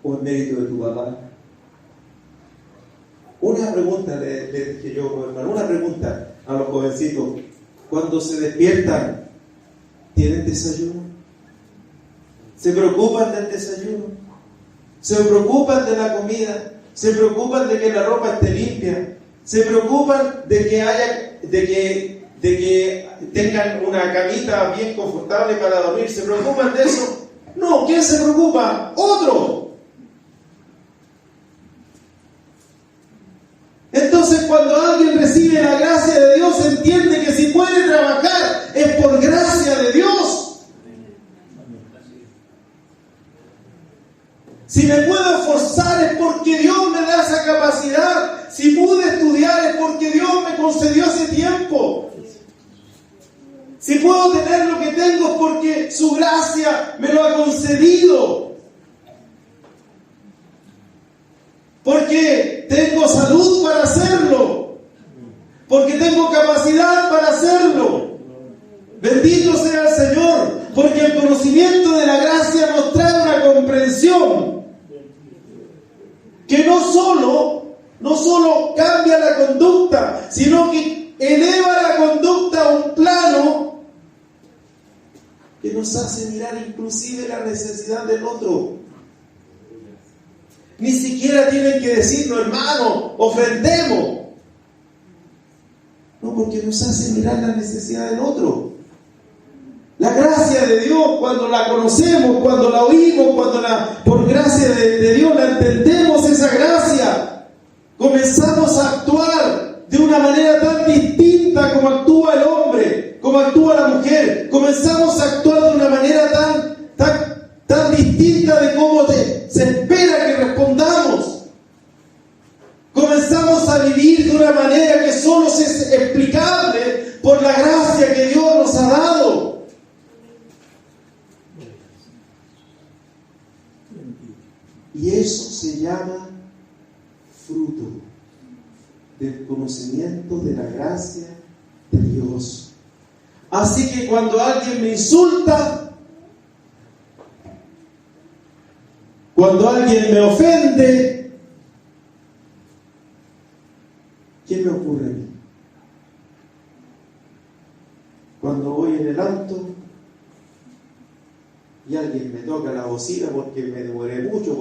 Speaker 1: ¿O es mérito de tu papá? Una pregunta le dije yo, hermano, una pregunta a los jovencitos. Cuando se despiertan, ¿tienen desayuno? ¿Se preocupan del desayuno? ¿Se preocupan de la comida? ¿Se preocupan de que la ropa esté limpia? ¿Se preocupan de que tengan una camita bien confortable para dormir? ¿Se preocupan de eso? No, ¿quién se preocupa? ¡Otro! Entonces, cuando alguien recibe la gracia de Dios, entiende que si puede trabajar es por gracia de Dios. Si me puedo esforzar es porque Dios me da esa capacidad. Si pude estudiar es porque Dios me concedió ese tiempo. Si puedo tener lo que tengo es porque su gracia me lo ha concedido. Porque tengo salud para hacerlo. Porque tengo capacidad para hacerlo. Bendito sea el Señor. Porque el conocimiento de la gracia nos trae una comprensión que no solo cambia la conducta, sino que eleva la conducta a un plano que nos hace mirar inclusive la necesidad del otro. Ni siquiera tienen que decirnos, hermano, ofrendemos. No, porque nos hace mirar la necesidad del otro. La gracia de Dios, cuando la conocemos, cuando la oímos, por gracia de Dios la entendemos, esa gracia, comenzamos a actuar de una manera tan distinta como actúa el hombre, como actúa la mujer. Comenzamos a actuar de una manera tan distinta de cómo se espera que respondamos. Comenzamos a vivir de una manera que solo es explicable por la gracia que Dios nos ha dado. Y eso se llama fruto del conocimiento de la gracia de Dios. Así que cuando alguien me insulta, cuando alguien me ofende, ¿qué me ocurre a mí? Cuando voy en el auto y alguien me toca la bocina porque me demoré mucho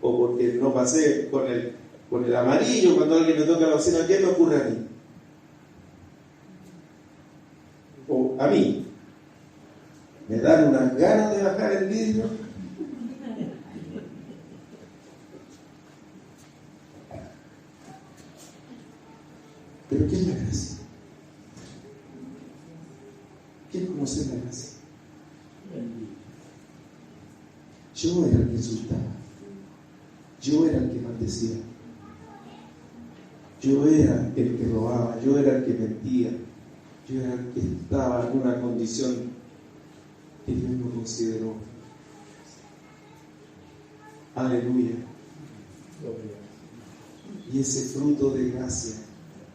Speaker 1: o porque no pasé con el amarillo, cuando alguien me toca la bocina, ¿qué me ocurre a mí? O a mí, me dan unas ganas de bajar el vidrio. ¿Pero qué es la gracia? ¿Quién conoce la gracia? Yo era el que insultaba, yo era el que maldecía, yo era el que robaba, yo era el que mentía, yo era el que estaba en una condición que Dios no consideró. Aleluya. Y ese fruto de gracia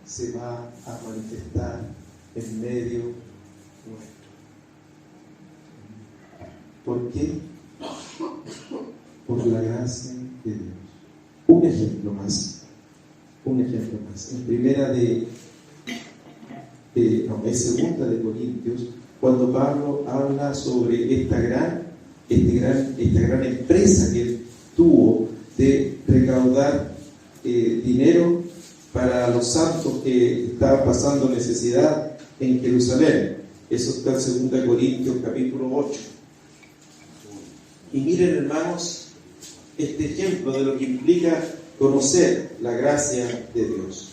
Speaker 1: se va a manifestar en medio nuestro. ¿Por qué? Por la gracia de Dios. Un ejemplo más. En primera es segunda de Corintios, cuando Pablo habla sobre esta gran empresa que él tuvo de recaudar dinero para los santos que estaban pasando necesidad en Jerusalén. Eso está en 2 Corintios capítulo 8. Y miren, hermanos, este ejemplo de lo que implica conocer la gracia de Dios.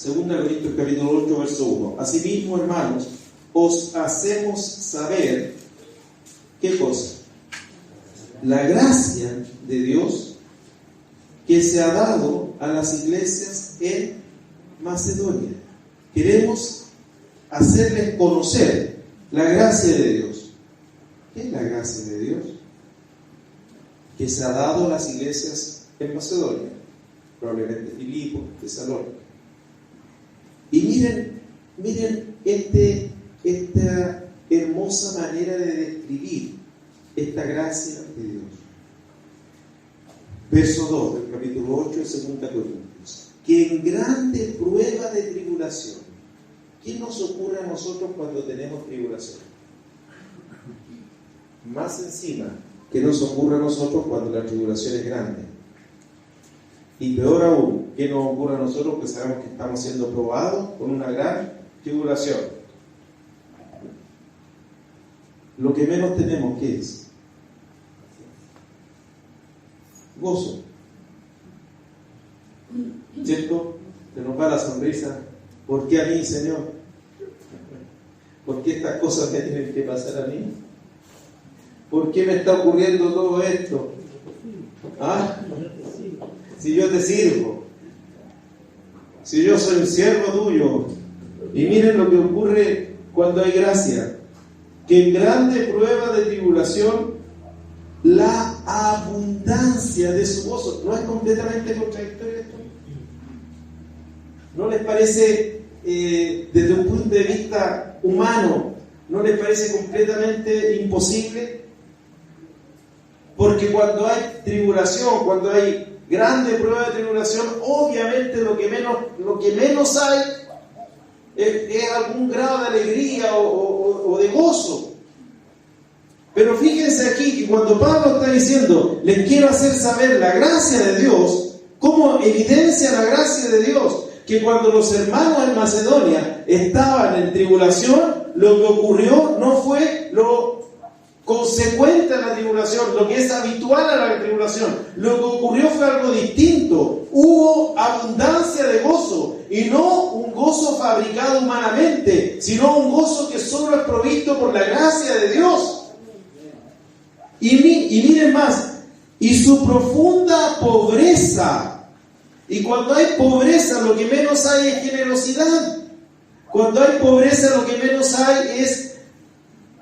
Speaker 1: 2 Corintios capítulo 8, verso 1. Asimismo, hermanos, os hacemos saber, ¿qué cosa? La gracia de Dios que se ha dado a las iglesias en Macedonia. Queremos hacerles conocer la gracia de Dios. ¿Qué es la gracia de Dios? Que se ha dado a las iglesias en Macedonia, probablemente Filipo, Tesalónica. Y miren esta hermosa manera de describir esta gracia de Dios. Verso 2 del capítulo 8 de 2 Corintios. Que en grande prueba de tribulación. ¿Qué nos ocurre a nosotros cuando tenemos tribulación? Más encima, ¿qué nos ocurre a nosotros cuando la tribulación es grande? Y peor aún, ¿qué nos ocurre a nosotros que sabemos que estamos siendo probados con una gran tribulación? Lo que menos tenemos, ¿qué es? Gozo. ¿Cierto? Se nos va la sonrisa. ¿Por qué a mí, Señor? ¿Por qué estas cosas me tienen que pasar a mí? ¿Por qué me está ocurriendo todo esto? ¿Ah? Si yo te sirvo, si yo soy un siervo tuyo. Y miren lo que ocurre cuando hay gracia, que en grande prueba de tribulación la abundancia de su gozo. ¿No es completamente contradictorio esto? ¿No les parece, desde un punto de vista humano, no les parece completamente imposible? Porque cuando hay tribulación, cuando hay grande prueba de tribulación, obviamente lo que menos hay es algún grado de alegría o de gozo. Pero fíjense aquí que cuando Pablo está diciendo, les quiero hacer saber la gracia de Dios, ¿cómo evidencia la gracia de Dios? Que cuando los hermanos en Macedonia estaban en tribulación, lo que ocurrió no fue lo consecuente a la tribulación, lo que es habitual a la tribulación. Lo que ocurrió fue algo distinto. Hubo abundancia de gozo, y no un gozo fabricado humanamente, sino un gozo que solo es provisto por la gracia de Dios. Y miren más, y su profunda pobreza. Y cuando hay pobreza, lo que menos hay es generosidad. Cuando hay pobreza, lo que menos hay es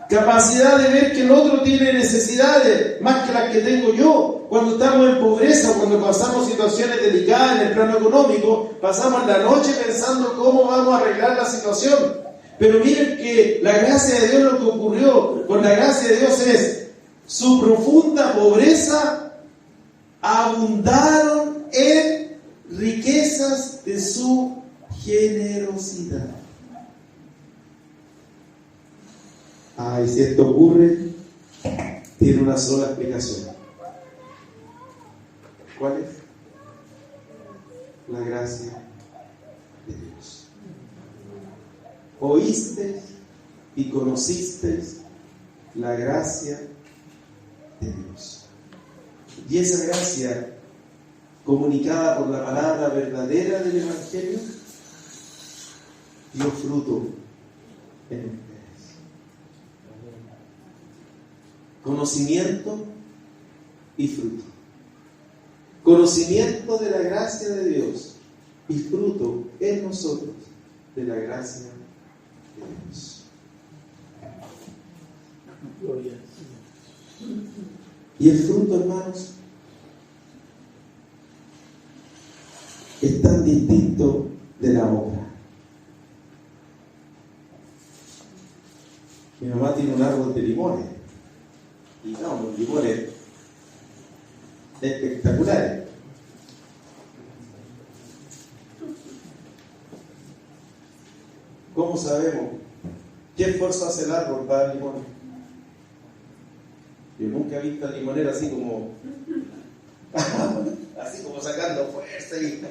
Speaker 1: capacidad de ver que el otro tiene necesidades más que las que tengo yo. Cuando estamos en pobreza, cuando pasamos situaciones delicadas en el plano económico, pasamos la noche pensando cómo vamos a arreglar la situación. Pero miren que la gracia de Dios, lo que ocurrió con la gracia de Dios es su profunda pobreza abundaron en riquezas de su generosidad. Y si esto ocurre, tiene una sola explicación. ¿Cuál es? La gracia de Dios. Oísteis y conocisteis la gracia de Dios. Y esa gracia, comunicada por la palabra verdadera del Evangelio, dio fruto en ustedes. Conocimiento y fruto. Conocimiento de la gracia de Dios y fruto en nosotros de la gracia de Dios. Y el fruto, hermanos, es tan distinto de la obra. Mi mamá tiene un árbol de limones. Y no, los limones espectaculares. ¿Cómo sabemos qué esfuerzo hace el árbol para dar limones? Yo nunca he visto al limonero así como sacando fuerza y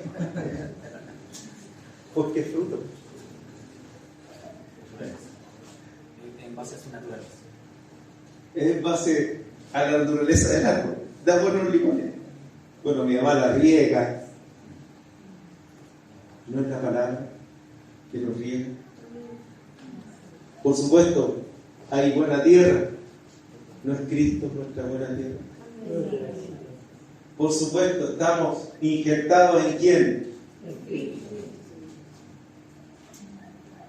Speaker 1: porque es fruto.
Speaker 2: En base a su naturaleza.
Speaker 1: Es en base a la naturaleza del árbol. Da buenos limones. Bueno, mi mamá la riega. No es la palabra que los riega. Por supuesto, hay buena tierra. No es Cristo nuestra buena tierra. Por supuesto, estamos injertados en ¿quién?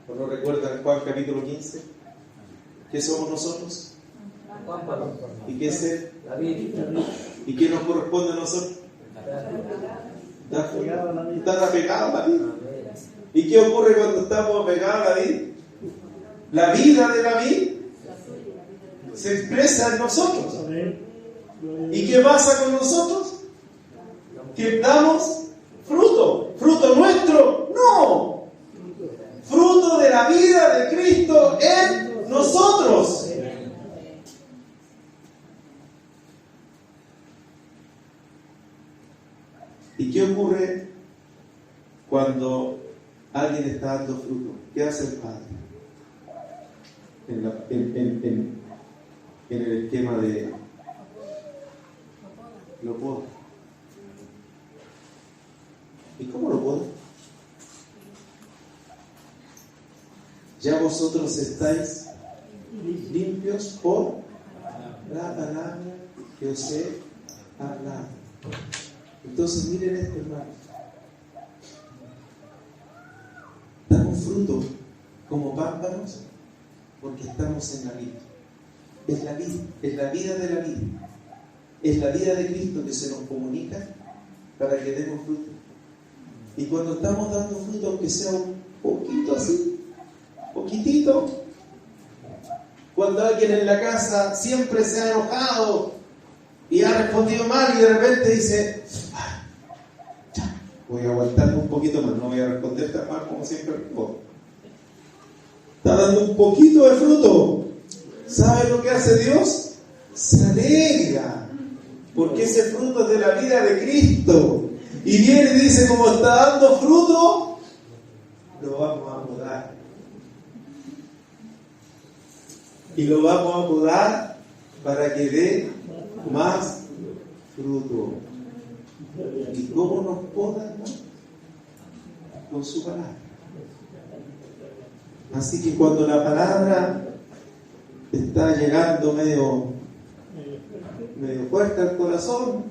Speaker 1: ¿O no recuerdan Juan capítulo 15? ¿Qué somos nosotros? ¿Y qué es Él? ¿Y qué nos corresponde a nosotros? Estar apegados a la vida. ¿Y qué ocurre cuando estamos apegados a la vida? La vida de la vida se expresa en nosotros. ¿Y qué pasa con nosotros? ¿Que damos fruto? ¿Fruto nuestro? No. Fruto de la vida de Cristo en nosotros. ¿Y qué ocurre cuando alguien está dando fruto? ¿Qué hace el Padre? En el esquema de lo poda. ¿Y cómo lo poda? Ya vosotros estáis limpios por la palabra que os he hablado. Entonces miren esto, hermano. Damos fruto como pámpanos porque estamos en la vida. Es la vida, es la vida de la vida. Es la vida de Cristo que se nos comunica para que demos fruto. Y cuando estamos dando fruto, aunque sea un poquito así, poquitito, cuando alguien en la casa siempre se ha enojado y ha respondido mal y de repente dice, ya, voy a aguantarme un poquito más, no voy a responder tan mal como siempre respondo. Está dando un poquito de fruto. ¿Sabe lo que hace Dios? Se alegra, porque ese fruto es de la vida de Cristo. Y viene y dice, como está dando fruto, lo vamos a podar. Y lo vamos a podar para que dé más fruto. ¿Y cómo nos poda, hermano? Con su palabra. Así que cuando la palabra está llegando medio fuerte al corazón,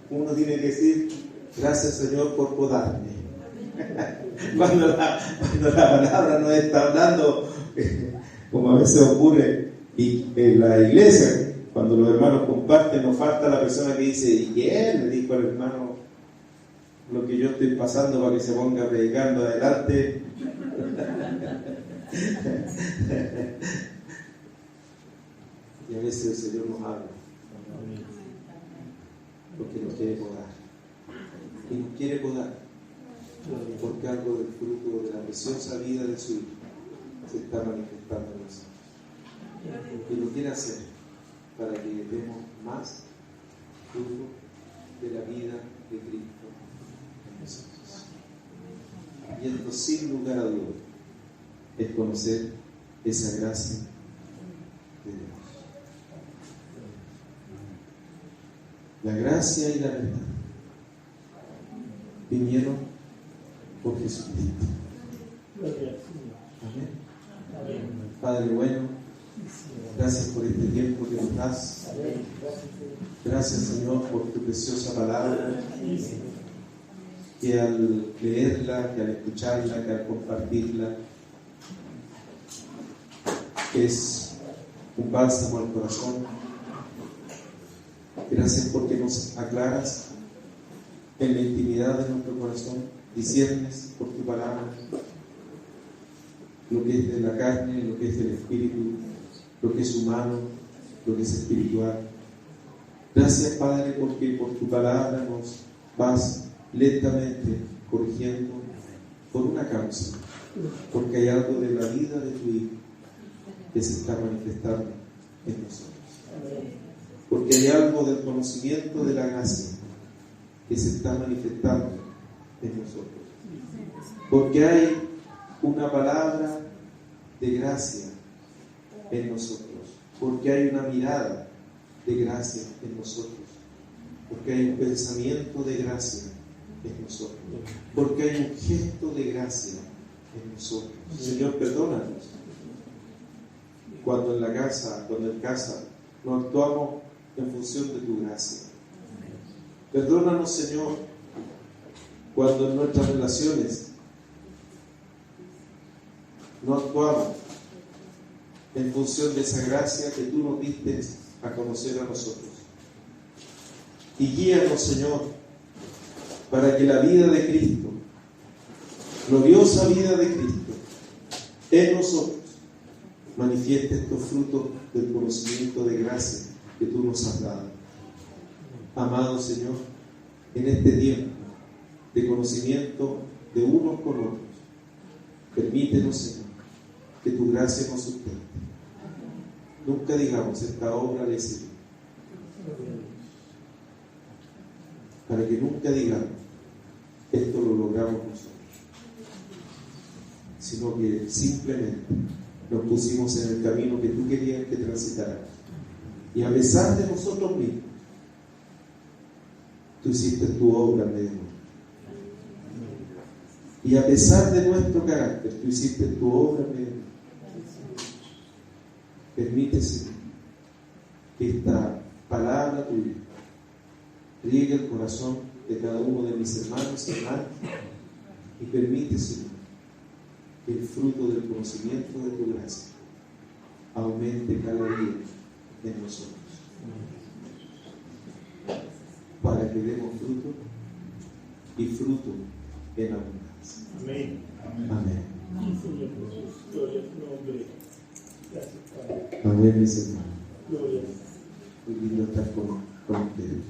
Speaker 1: uno tiene que decir, gracias Señor por podarme. Cuando la palabra nos está hablando, como a veces ocurre y en la iglesia, cuando los hermanos comparten, nos falta la persona que dice, ¿y qué? Le dijo al hermano lo que yo estoy pasando para que se ponga predicando adelante. Y a veces el Señor nos habla, porque nos quiere podar. Y nos quiere podar, porque algo del fruto de la preciosa vida de su Hijo se está manifestando en nosotros. Y lo quiere hacer para que demos más fruto de la vida de Cristo en nosotros. Y esto, sin lugar a dudas, es conocer esa gracia de Dios. La gracia y la verdad vinieron por Jesucristo. Amén. Padre bueno, gracias por este tiempo que nos das. Gracias, Señor, por tu preciosa palabra, que al leerla, que al escucharla, que al compartirla, es un bálsamo al corazón. Gracias porque nos aclaras en la intimidad de nuestro corazón, disiernes por tu palabra lo que es de la carne, lo que es del espíritu, lo que es humano, lo que es espiritual. Gracias, Padre, porque por tu palabra nos vas lentamente corrigiendo por una causa, porque hay algo de la vida de tu Hijo que se está manifestando en nosotros. Porque hay algo del conocimiento de la gracia que se está manifestando en nosotros. Porque hay una palabra de gracia en nosotros. Porque hay una mirada de gracia en nosotros. Porque hay un pensamiento de gracia en nosotros. Porque hay un gesto de gracia en nosotros. Señor, perdónanos. Cuando en casa no actuamos en función de tu gracia. Perdónanos, Señor, cuando en nuestras relaciones no actuamos en función de esa gracia que tú nos diste a conocer a nosotros. Y guíanos, Señor, para que la vida de Cristo, gloriosa vida de Cristo, en nosotros manifieste estos frutos del conocimiento de gracia que tú nos has dado. Amado Señor, en este tiempo de conocimiento de unos con otros, permítenos, Señor, que tu gracia nos sustente. Nunca digamos, esta obra le sirve. Para que nunca digamos, esto lo logramos nosotros. Sino que simplemente nos pusimos en el camino que tú querías que transitáramos. Y a pesar de nosotros mismos, tú hiciste tu obra en medio. Y a pesar de nuestro carácter, tú hiciste tu obra en medio. Permite, Señor, que esta palabra tuya riegue el corazón de cada uno de mis hermanos y hermanas, y permite, Señor, que el fruto del conocimiento de tu gracia aumente cada día en nosotros, para que demos fruto y fruto en abundancia.
Speaker 3: Amén.
Speaker 1: Amén.
Speaker 3: Gloria a tu nombre. Gracias, Padre.
Speaker 1: Amén, mis hermanos.
Speaker 3: Gloria.
Speaker 1: Muy lindo estar con ustedes.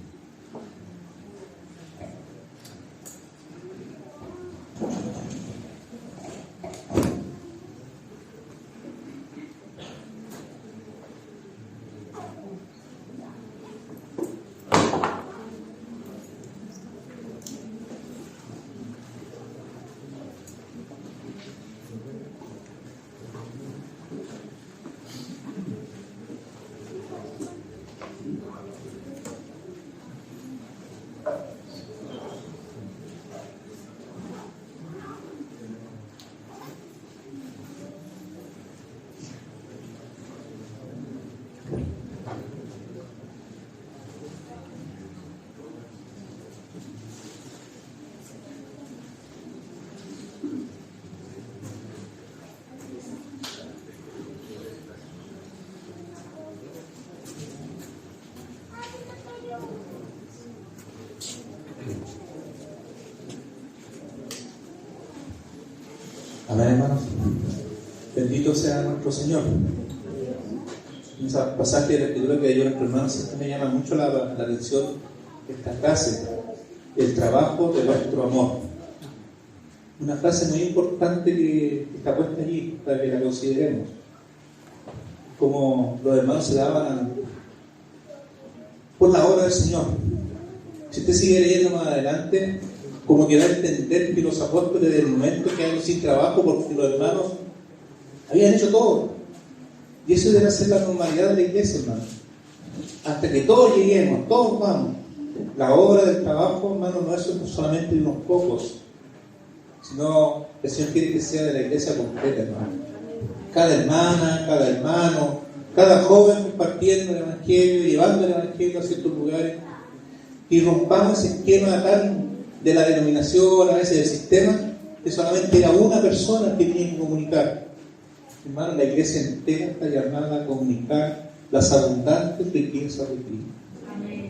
Speaker 4: Amén, hermanos. Bendito sea nuestro Señor. En esa pasaje de la escritura que hay nuestro hermano siempre me llama mucho la atención esta frase: el trabajo de nuestro amor. Una frase muy importante que está puesta allí para que la consideremos. Como los hermanos se daban por la obra del Señor. Si usted sigue leyendo más adelante, como que da a entender que los apóstoles del momento quedaron sin trabajo porque los hermanos habían hecho todo. Y eso debe ser la normalidad de la iglesia, hermano. Hasta que todos lleguemos, todos vamos. La obra del trabajo, hermano, no es solamente de unos pocos, sino el Señor quiere que sea de la iglesia completa, hermano. Cada hermana, cada hermano, cada joven compartiendo el Evangelio, llevando el Evangelio a ciertos lugares, y rompamos ese esquema tan de la denominación, a veces del sistema, que solamente era una persona que tenía que comunicar. Hermano, la iglesia entera está llamada a comunicar las abundantes riquezas de Cristo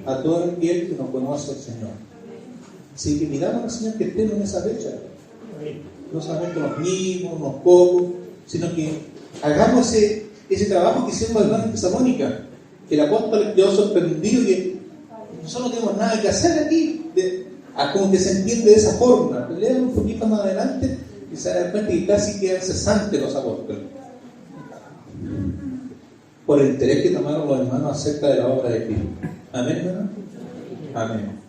Speaker 4: a todo aquel que no conoce al Señor. Así que miramos al Señor que estemos en esa fecha. No solamente unos mismos, unos pocos, sino que hagamos ese trabajo que hicieron los hermanos en Tesalónica, que el apóstol quedó sorprendido que nosotros no tenemos nada que hacer aquí, como que se entiende de esa forma. Pero lean un poquito más adelante y se dan cuenta que casi quedan cesantes los apóstoles por el interés que tomaron los hermanos acerca de la obra de Cristo. Amén, hermano. Amén.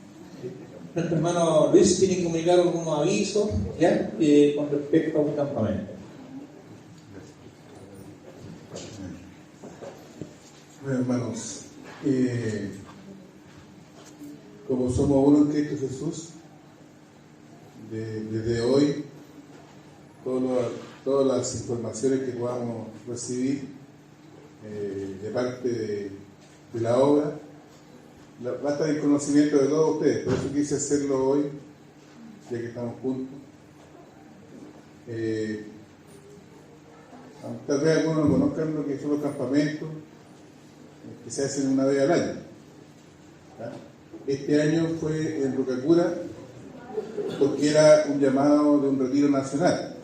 Speaker 4: Nuestro hermano Luis tiene que comunicar algunos avisos ¿ya? Con respecto a un campamento.
Speaker 5: Bueno, hermanos, como somos uno en Cristo Jesús, desde hoy, todas las informaciones que podamos recibir de parte de la obra, va a estar en conocimiento de todos ustedes. Por eso quise hacerlo hoy, ya que estamos juntos. Tal vez algunos no conozcan lo que son los campamentos que se hacen una vez al año. ¿Ya? Este año fue en Rocacura porque era un llamado de un retiro nacional,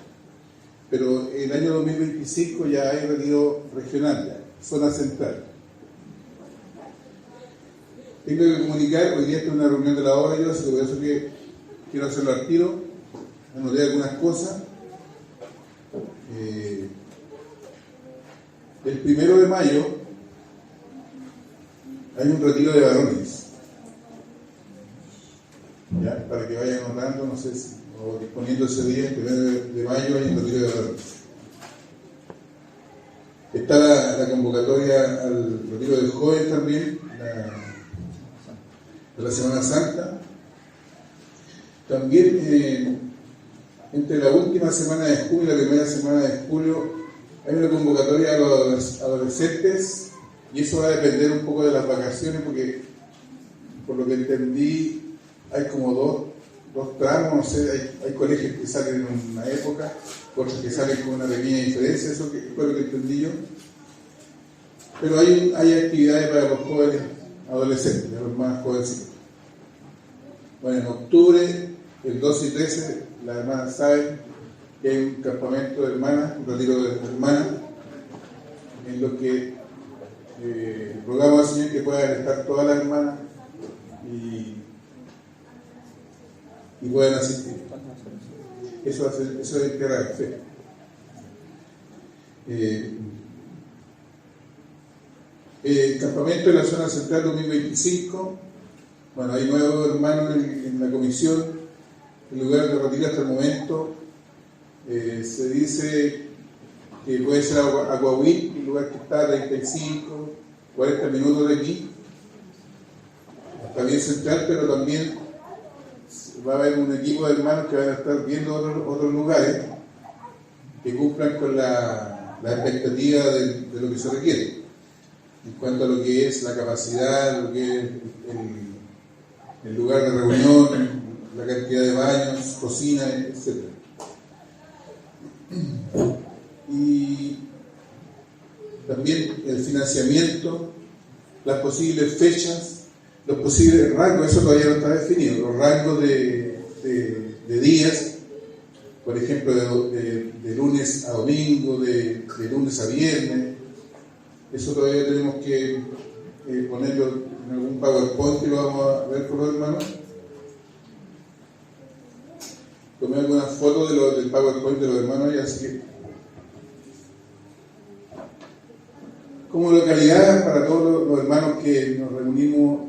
Speaker 5: pero el año 2025 ya hay retiro regional, ya, zona central. Tengo que comunicar, hoy día estoy en una reunión de la obra, yo, por eso que quiero hacerlo al tiro, anoté algunas cosas. El 1 de mayo hay un retiro de varones, ¿ya? Para que vayan honrando, no sé si, o disponiendo ese día, el 1 de mayo hay un retiro de varones. Está la convocatoria al retiro del joven también, de la Semana Santa. También entre la última semana de julio y la primera semana de julio hay una convocatoria a los adolescentes, y eso va a depender un poco de las vacaciones, porque por lo que entendí hay como dos tramos, no sé, hay colegios que salen en una época, otros que salen con una pequeña diferencia, eso fue lo que entendí yo. Pero hay actividades para los jóvenes adolescentes, los más jovencitos. Bueno, en octubre, el 12 y 13, las hermanas saben que hay un campamento de hermanas, un retiro de hermanas, en lo que rogamos al Señor que puedan estar todas las hermanas y puedan asistir. Eso es tierra de fe. El campamento de la zona central 2025, bueno, hay nuevos hermanos en la comisión. El lugar de retiro hasta el momento se dice que puede ser Aguahuil, el lugar que está a 35, 40 minutos de aquí. Está bien central, pero también va a haber un equipo de hermanos que van a estar viendo otros lugares que cumplan con la expectativa de lo que se requiere en cuanto a lo que es la capacidad, lo que es el lugar de reunión, la cantidad de baños, cocina, etc. Y también el financiamiento, las posibles fechas, los posibles rangos, eso todavía no está definido, los rangos de días por ejemplo, de lunes a domingo, de lunes a viernes. Eso todavía tenemos que ponerlo en algún PowerPoint que lo vamos a ver con los hermanos. Tomé algunas fotos del PowerPoint de los hermanos y así que como localidad para todos los hermanos que nos reunimos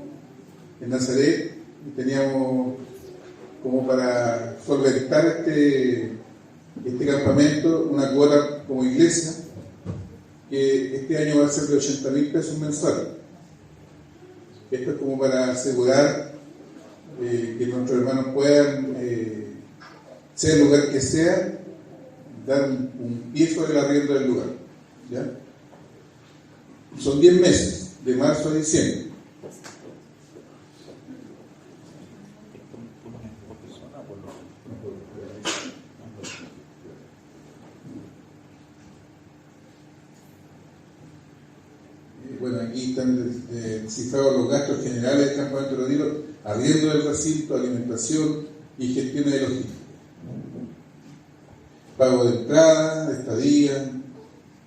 Speaker 5: en Nazaret, teníamos como para solventar este campamento una cuota como iglesia que este año va a ser de 80.000 pesos mensuales. Esto es como para asegurar que nuestros hermanos puedan, sea el lugar que sea, dar un pie sobre el arriendo del lugar, ¿ya? Son 10 meses, de marzo a diciembre. Bueno, aquí están cifrados los gastos generales del campamento de retiro, arriendo del recinto, alimentación y gestión de logística. Pago de entrada, de estadía,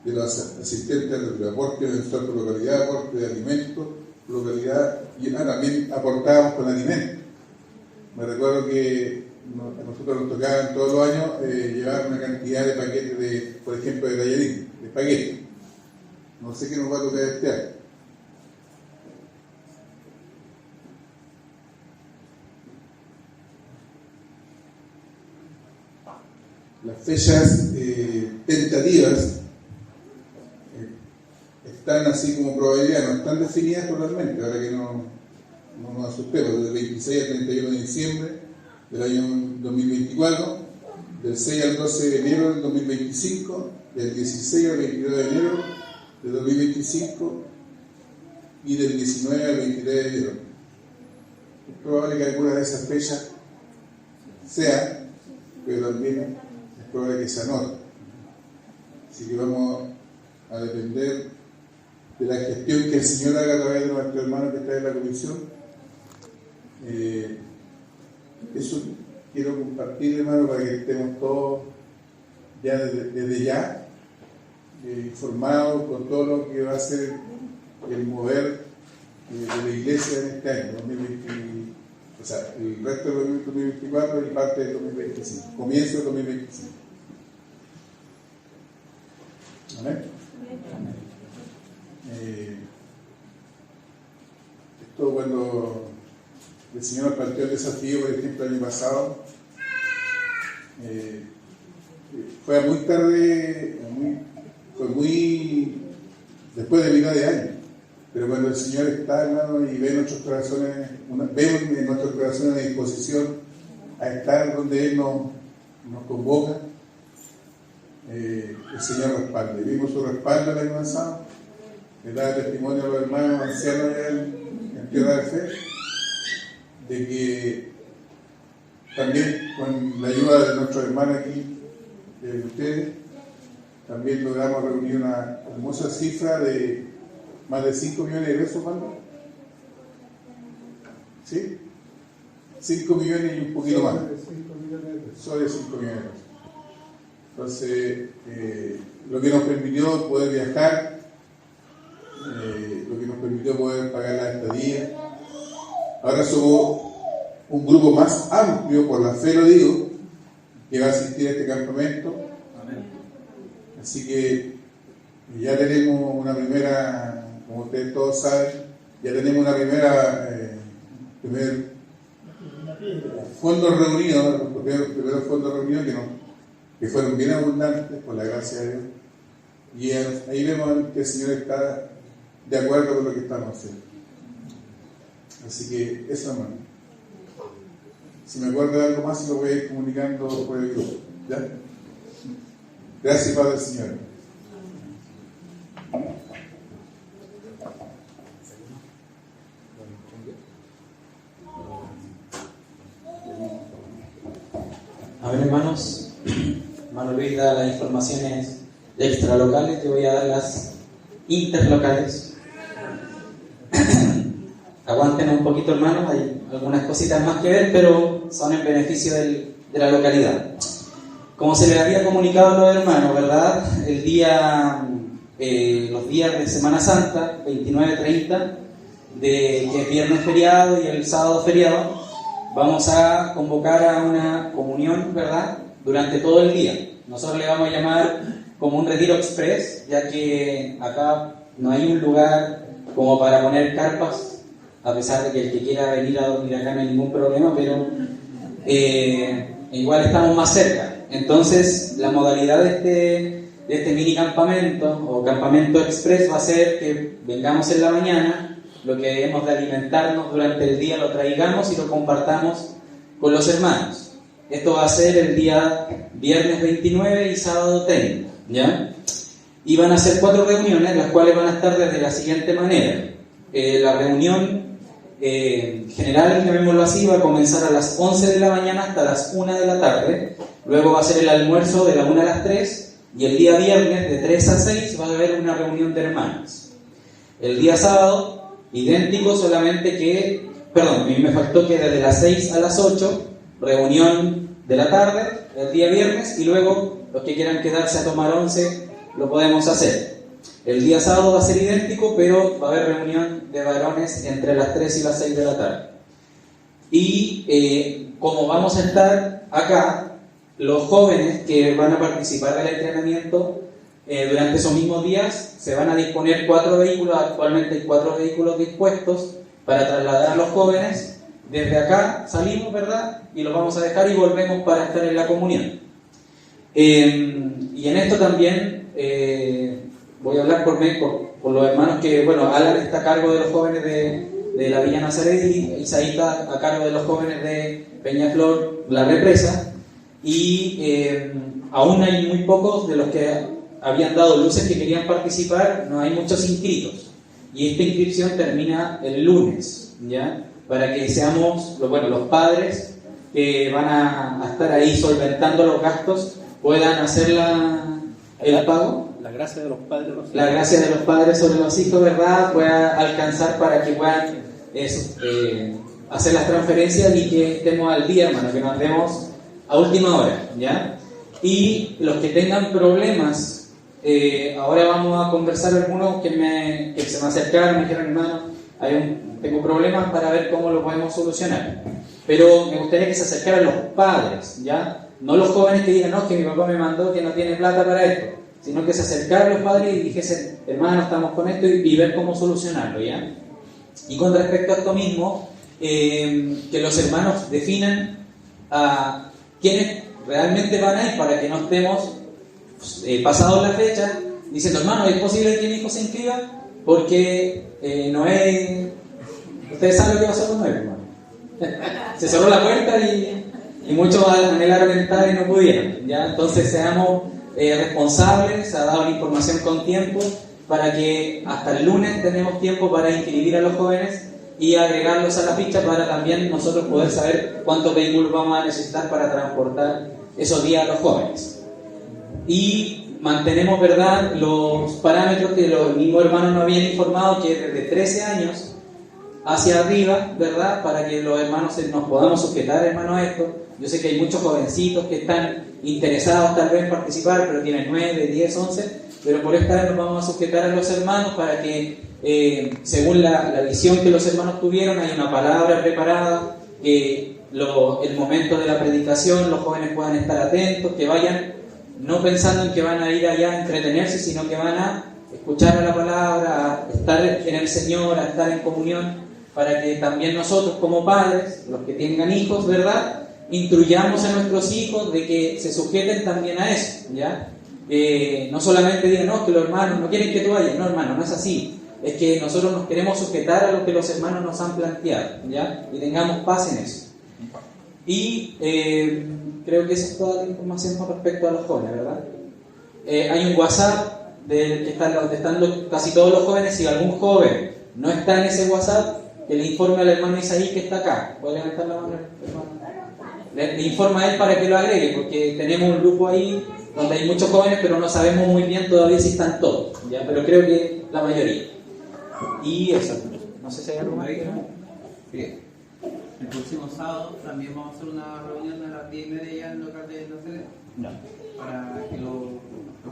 Speaker 5: de los asistentes de aporte mensual por localidad, aporte de alimentos, localidad, y también aportábamos con alimentos. Me recuerdo que a nosotros nos tocaban todos los años llevar una cantidad de paquetes, por ejemplo, de tallarín, de paquetes. No sé qué nos va a tocar este año. Las fechas tentativas están así como probabilidad, no están definidas totalmente, ahora que no nos asustemos, desde el 26 al 31 de diciembre del año 2024, del 6 al 12 de enero del 2025, del 16 al 22 de enero del 2025 y del 19 al 23 de enero. Es probable que alguna de esas fechas sea, pero también es probable que se anote. Así que vamos a depender de la gestión que el Señor haga a través de nuestro hermano que está en la comisión. Eso quiero compartir, hermano, para que estemos todos ya desde ya informados con todo lo que va a ser el mover de la iglesia en este año, 2020, o sea, el resto del 2024 y parte del 2025, comienzo del 2025. ¿Amén? Esto cuando el Señor planteó el desafío, por ejemplo, el año pasado, fue muy tarde, fue muy después de mitad de año, pero cuando el Señor está, hermano, y ve nuestros corazones, vemos en nuestros corazones la disposición a estar donde Él nos convoca, el Señor respalda. Y vimos su respaldo el año pasado, le da testimonio a los hermanos ancianos en Tierra de Fe, de que también con la ayuda de nuestros hermanos aquí, de ustedes, también logramos reunir una hermosa cifra de más de 5 millones de pesos, ¿no? ¿Sí? 5 millones y un poquito más. Sobre 5 millones de pesos. Entonces, lo que nos permitió poder viajar, lo que nos permitió poder pagar la estadía. Ahora somos un grupo más amplio, por la fe lo digo, que va a asistir a este campamento. Así que ya tenemos una primera, como ustedes todos saben, ya tenemos una primer fondos reunidos, los primeros fondos reunidos que fueron bien abundantes, por la gracia de Dios. Y ahí vemos que el Señor está de acuerdo con lo que estamos haciendo. Así que eso, hermano. Si me acuerdo de algo más, lo voy a ir comunicando por el grupo. ¿Ya? Gracias, Padre Señor.
Speaker 2: A ver, hermanos, hermano Luis da las informaciones extralocales, yo voy a dar las interlocales. Aguanten un poquito, hermanos, hay algunas cositas más que ver, pero son en beneficio de la localidad. Como se les había comunicado a los hermanos, ¿verdad? Los días de Semana Santa, 29-30, que es viernes feriado y el sábado feriado, vamos a convocar a una comunión, ¿verdad? Durante todo el día. Nosotros le vamos a llamar como un retiro express, ya que acá no hay un lugar como para poner carpas, a pesar de que el que quiera venir a dormir acá no hay ningún problema, pero igual estamos más cerca. Entonces, la modalidad de este mini campamento o campamento express va a ser que vengamos en la mañana, lo que debemos de alimentarnos durante el día lo traigamos y lo compartamos con los hermanos. Esto va a ser el día viernes 29 y sábado 30, ¿ya? Y van a ser 4 reuniones, las cuales van a estar desde la siguiente manera. La reunión general, llamémoslo así, va a comenzar a las 11 de la mañana hasta las 1 de la tarde. Luego va a ser el almuerzo de la 1 a las 3. Y el día viernes de 3 a 6 va a haber una reunión de hermanos. El día sábado, idéntico, solamente que, perdón, a mí me faltó que desde las 6 a las 8, reunión de la tarde, el día viernes, y luego los que quieran quedarse a tomar once, lo podemos hacer. El día sábado va a ser idéntico, pero va a haber reunión de varones entre las 3 y las 6 de la tarde. Y como vamos a estar acá, los jóvenes que van a participar del entrenamiento durante esos mismos días, se van a disponer 4 vehículos, actualmente hay 4 vehículos dispuestos para trasladar a los jóvenes. Desde acá salimos, ¿verdad? Y los vamos a dejar y volvemos para estar en la comunión. Y en esto también voy a hablar por los hermanos que, bueno, Alan está a cargo de los jóvenes de la Villa Nazaret y Isaí está a cargo de los jóvenes de Peñaflor, La Represa. Y aún hay muy pocos de los que habían dado luces que querían participar, no hay muchos inscritos. Y esta inscripción termina el lunes, ¿ya? Para que seamos, los padres que van a estar ahí solventando los gastos puedan hacer el pago.
Speaker 3: La gracia de los padres.
Speaker 2: La gracia de los padres sobre los hijos, ¿verdad? Pueda alcanzar para que puedan hacer las transferencias y que estemos al día, hermano, que nos demos a última hora, ¿ya? Y los que tengan problemas, ahora vamos a conversar algunos que se me acercaron, me dijeron, hermano, tengo problemas para ver cómo lo podemos solucionar. Pero me gustaría que se acercaran los padres, ¿ya? No los jóvenes que digan, no, que mi papá me mandó que no tiene plata para esto, sino que se acercaran los padres y dijesen, hermano, estamos con esto y ver cómo solucionarlo, ¿ya? Y con respecto a esto mismo, que los hermanos definan a quiénes realmente van a ir para que no estemos pasados la fecha diciendo, hermano, ¿es posible que mi hijo se inscriba? Porque Noé, ustedes saben lo que pasó con Noé, hermano. Se cerró la puerta y muchos anhelaron entrar y no pudieron, ¿ya? Entonces seamos responsables, se ha dado la información con tiempo para que hasta el lunes tenemos tiempo para inscribir a los jóvenes y agregarlos a la ficha para también nosotros poder saber cuántos vehículos vamos a necesitar para transportar esos días a los jóvenes. Y mantenemos, ¿verdad?, los parámetros que los mismos hermanos nos habían informado, que desde 13 años hacia arriba, ¿verdad?, para que los hermanos nos podamos sujetar, hermanos, a esto. Yo sé que hay muchos jovencitos que están interesados tal vez en participar, pero tienen 9, 10, 11, pero por esta vez nos vamos a sujetar a los hermanos para que según la visión que los hermanos tuvieron, hay una palabra preparada, que el momento de la predicación los jóvenes puedan estar atentos, que vayan no pensando en que van a ir allá a entretenerse, sino que van a escuchar a la palabra, a estar en el Señor, a estar en comunión, para que también nosotros como padres, los que tengan hijos, ¿verdad?, instruyamos a nuestros hijos de que se sujeten también a eso, ¿ya? No solamente digan, no, que los hermanos no quieren que tú vayas, no, hermano, no es así. Es que nosotros nos queremos sujetar a lo que los hermanos nos han planteado, ¿ya? Y tengamos paz en eso. Y creo que esa es toda la información con respecto a los jóvenes, ¿verdad? Hay un WhatsApp donde están casi todos los jóvenes. Si algún joven no está en ese WhatsApp, que le informe al hermano Isaí que está acá. ¿Puede levantar la mano, hermano? Le informa a él para que lo agregue, porque tenemos un grupo ahí donde hay muchos jóvenes, pero no sabemos muy bien todavía si están todos, ¿ya? Pero creo que la mayoría. Y eso, no sé si hay algo más. Bien.
Speaker 6: El próximo sábado también vamos a hacer una reunión a las 10:30 ya en el local de la sede. Para que los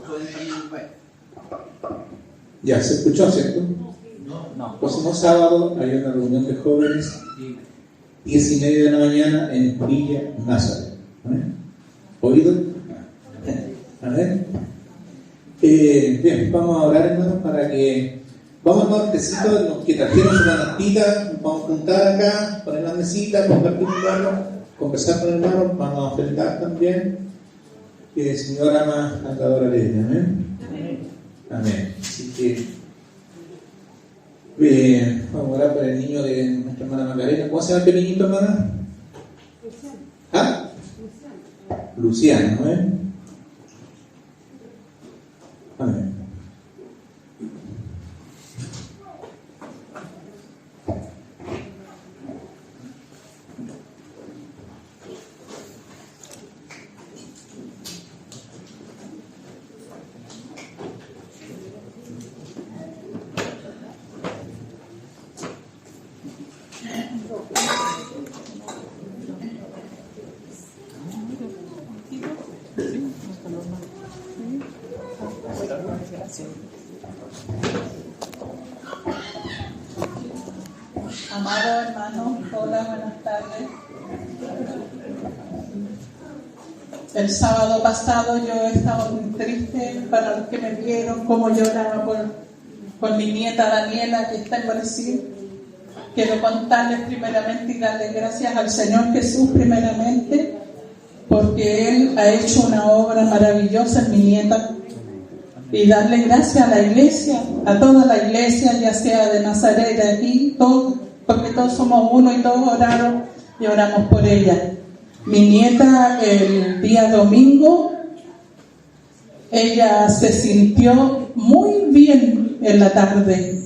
Speaker 6: jóvenes también vayan.
Speaker 4: Ya, ¿se escuchó, cierto?
Speaker 2: No.
Speaker 4: Próximo sábado hay una reunión de jóvenes, 10:30 de la mañana en Villa Nazaret. ¿Amén? ¿Oído? Amén. Bien, vamos a orar, hermanos, para que vamos a tomar un tecito, los que trajeron su canastita, nos vamos a juntar acá, poner la mesita, compartir un rato, conversar con el hermano, vamos a ofrendar también. Que el Señor ama al dador alegre. Amén. Amén. Así que vamos a orar por el niño de nuestra hermana Macarena. ¿Cómo se llama el niñito, hermana? ¿Ah? Luciano, ¿eh? Amén.
Speaker 7: Amado hermano, hola, buenas tardes. El sábado pasado yo estaba muy triste, para los que me vieron, cómo lloraba por mi nieta Daniela, que está en Brasil. Quiero contarles primeramente y darle gracias al Señor Jesús primeramente, porque Él ha hecho una obra maravillosa en mi nieta. Y darle gracias a la iglesia, a toda la iglesia, ya sea de Nazaret, de aquí, todos, porque todos somos uno y todos oraron y oramos por ella. Mi nieta el día domingo, ella se sintió muy bien en la tarde,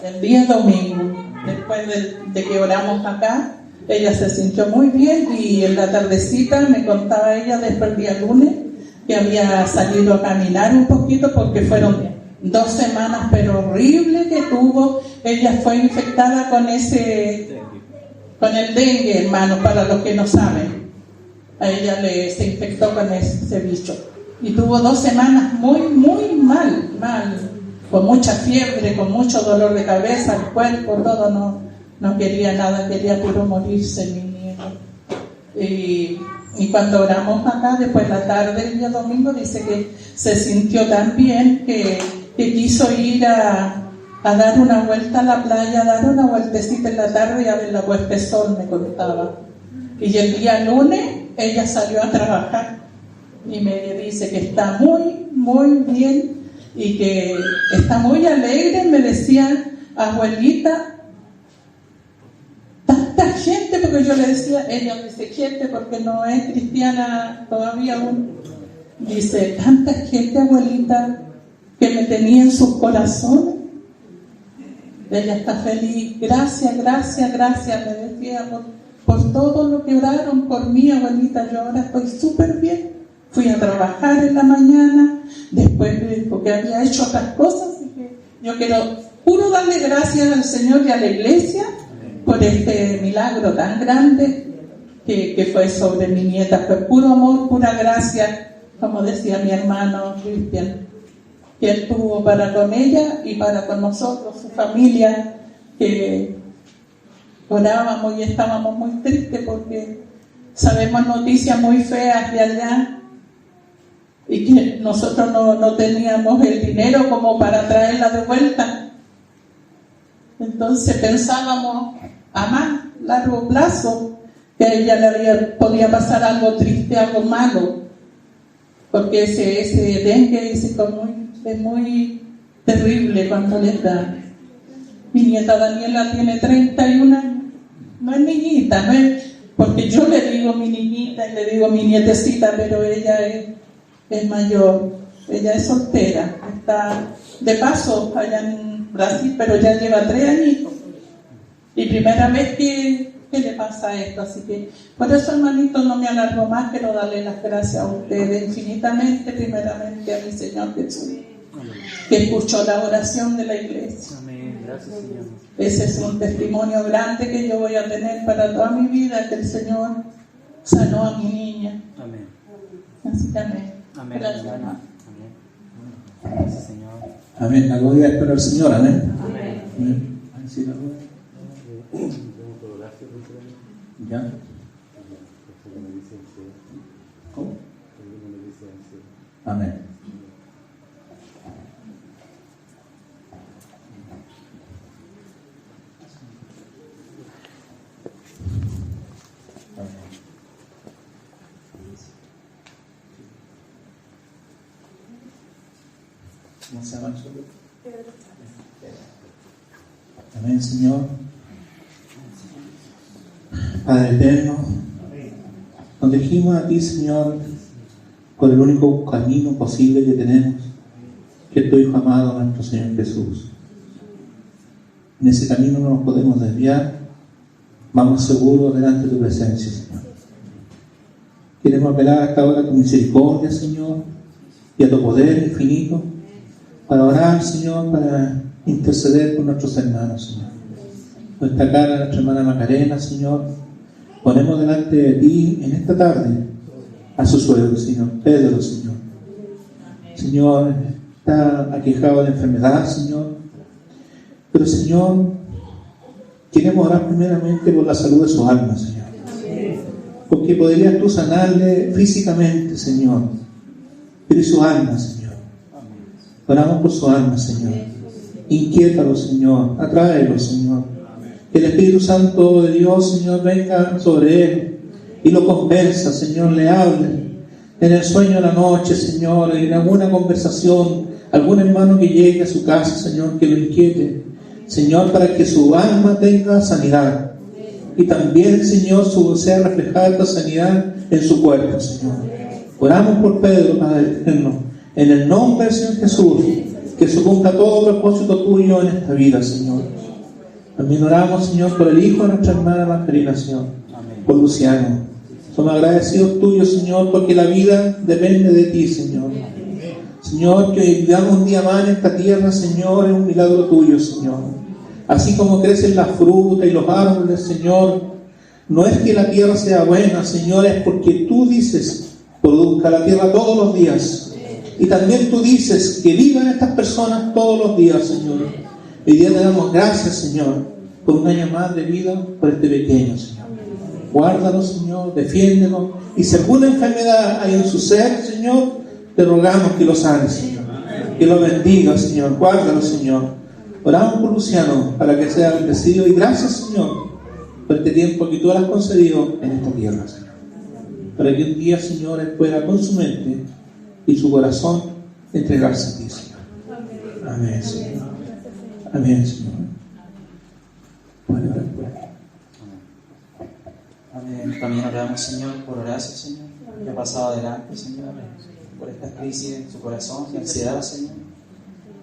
Speaker 7: el día domingo, después de que oramos acá, ella se sintió muy bien y en la tardecita me contaba ella después el día lunes que había salido a caminar un poquito porque fueron 2 semanas pero horribles que tuvo. Ella fue infectada con el dengue, hermano, para los que no saben. A ella se infectó con ese bicho y tuvo 2 semanas muy mal, con mucha fiebre, con mucho dolor de cabeza, el cuerpo, todo, no quería nada, quería puro morirse mi niño. Y cuando oramos acá, después de la tarde, el día domingo, dice que se sintió tan bien que quiso ir a dar una vuelta a la playa, a dar una vueltecita en la tarde y a ver la puesta de sol, me contaba. Y el día lunes, ella salió a trabajar y me dice que está muy bien y que está muy alegre. Me decía, abuelita, tanta gente, porque yo le decía, ella dice gente porque no es cristiana todavía aún, dice, tanta gente, abuelita, que me tenía en sus corazones. Ella está feliz, gracias, me decía por todo lo que oraron por mí, abuelita. Yo ahora estoy súper bien. Fui a trabajar en la mañana, después porque había hecho otras cosas, así que yo quiero puro darle gracias al Señor y a la iglesia por este milagro tan grande que fue sobre mi nieta. Fue puro amor, pura gracia, como decía mi hermano Cristian, que él tuvo para con ella y para con nosotros, su familia, que orábamos y estábamos muy tristes porque sabemos noticias muy feas de allá y que nosotros no teníamos el dinero como para traerla de vuelta. Entonces pensábamos a más largo plazo que a ella podía pasar algo triste, algo malo, porque ese dengue es muy terrible cuando le da. Mi nieta Daniela tiene 31 años, no es niñita, no es, porque yo le digo mi niñita y le digo mi nietecita, pero ella es mayor, ella es soltera, está de paso allá en Brasil, pero ya lleva 3 añitos. Y primera vez que le pasa esto, así que por eso, hermanito, no me alargo más, quiero darle las gracias a ustedes infinitamente, primeramente a mi Señor Jesús. que escuchó la oración de la iglesia.
Speaker 6: Amén. Gracias, Señor.
Speaker 7: Ese es un testimonio grande que yo voy a tener para toda mi vida, que el Señor sanó a mi niña.
Speaker 6: Amén.
Speaker 7: Así que amén.
Speaker 6: Amén.
Speaker 7: Gracias.
Speaker 6: Amén. Gracias, Señor.
Speaker 4: Amén. La gloria es para el Señor. Amén.
Speaker 6: Amén.
Speaker 4: Amén. Así la gloria. ¿Ya? ¿Cómo? Amén. ¿Cómo se llama el suyo? Amén, Señor. Padre eterno, nos dirigimos a ti, Señor, por el único camino posible que tenemos, que es tu Hijo amado, nuestro Señor Jesús. En ese camino no nos podemos desviar, vamos seguros delante de tu presencia, Señor. Queremos apelar hasta ahora a tu misericordia, Señor, y a tu poder infinito, para orar, Señor, para interceder por nuestros hermanos, Señor. Nuestra cara, nuestra hermana Macarena, Señor, ponemos delante de ti en esta tarde a su suegro, Señor, Pedro, Señor. Señor, está aquejado de enfermedad, Señor. Pero, Señor, queremos orar primeramente por la salud de su alma, Señor. Porque podrías tú sanarle físicamente, Señor, pero y su alma, Señor. Oramos por su alma, Señor. Inquiétalo, Señor. Atráelo, Señor. Que el Espíritu Santo de Dios, Señor, venga sobre él y lo convenza, Señor, le hable en el sueño de la noche, Señor, en alguna conversación, algún hermano que llegue a su casa, Señor, que lo inquiete, Señor, para que su alma tenga sanidad y también, Señor, sea reflejada esta sanidad en su cuerpo, Señor. Oramos por Pedro, Padre eterno, en el nombre del Señor Jesús, que se cumpla todo propósito tuyo en esta vida, Señor. También oramos, Señor, por el hijo de nuestra hermana Margarina, Señor, por Luciano. Somos agradecidos tuyos, Señor, porque la vida depende de ti, Señor. Señor, que vivamos un día más en esta tierra, Señor, es un milagro tuyo, Señor. Así como crecen las frutas y los árboles, Señor, no es que la tierra sea buena, Señor, es porque tú dices, produzca la tierra todos los días. Y también tú dices que vivan estas personas todos los días, Señor. Hoy día te damos gracias, Señor, por un año más de vida por este pequeño, Señor. Guárdalo, Señor, defiéndelo. Y si alguna enfermedad hay en su ser, Señor, te rogamos que lo sane, Señor. Que lo bendiga, Señor. Guárdalo, Señor. Oramos por Luciano para que sea bendecido. Y gracias, Señor, por este tiempo que tú le has concedido en esta tierra, Señor. Para que un día, Señor, él pueda con su mente y su corazón entregarse a ti, Señor. Amén, Señor. Amén, Señor. Bueno,
Speaker 2: Amén. También oramos, Señor, por Horacio, Señor, que ha pasado adelante, Señor, por esta crisis en su corazón y ansiedad, Señor.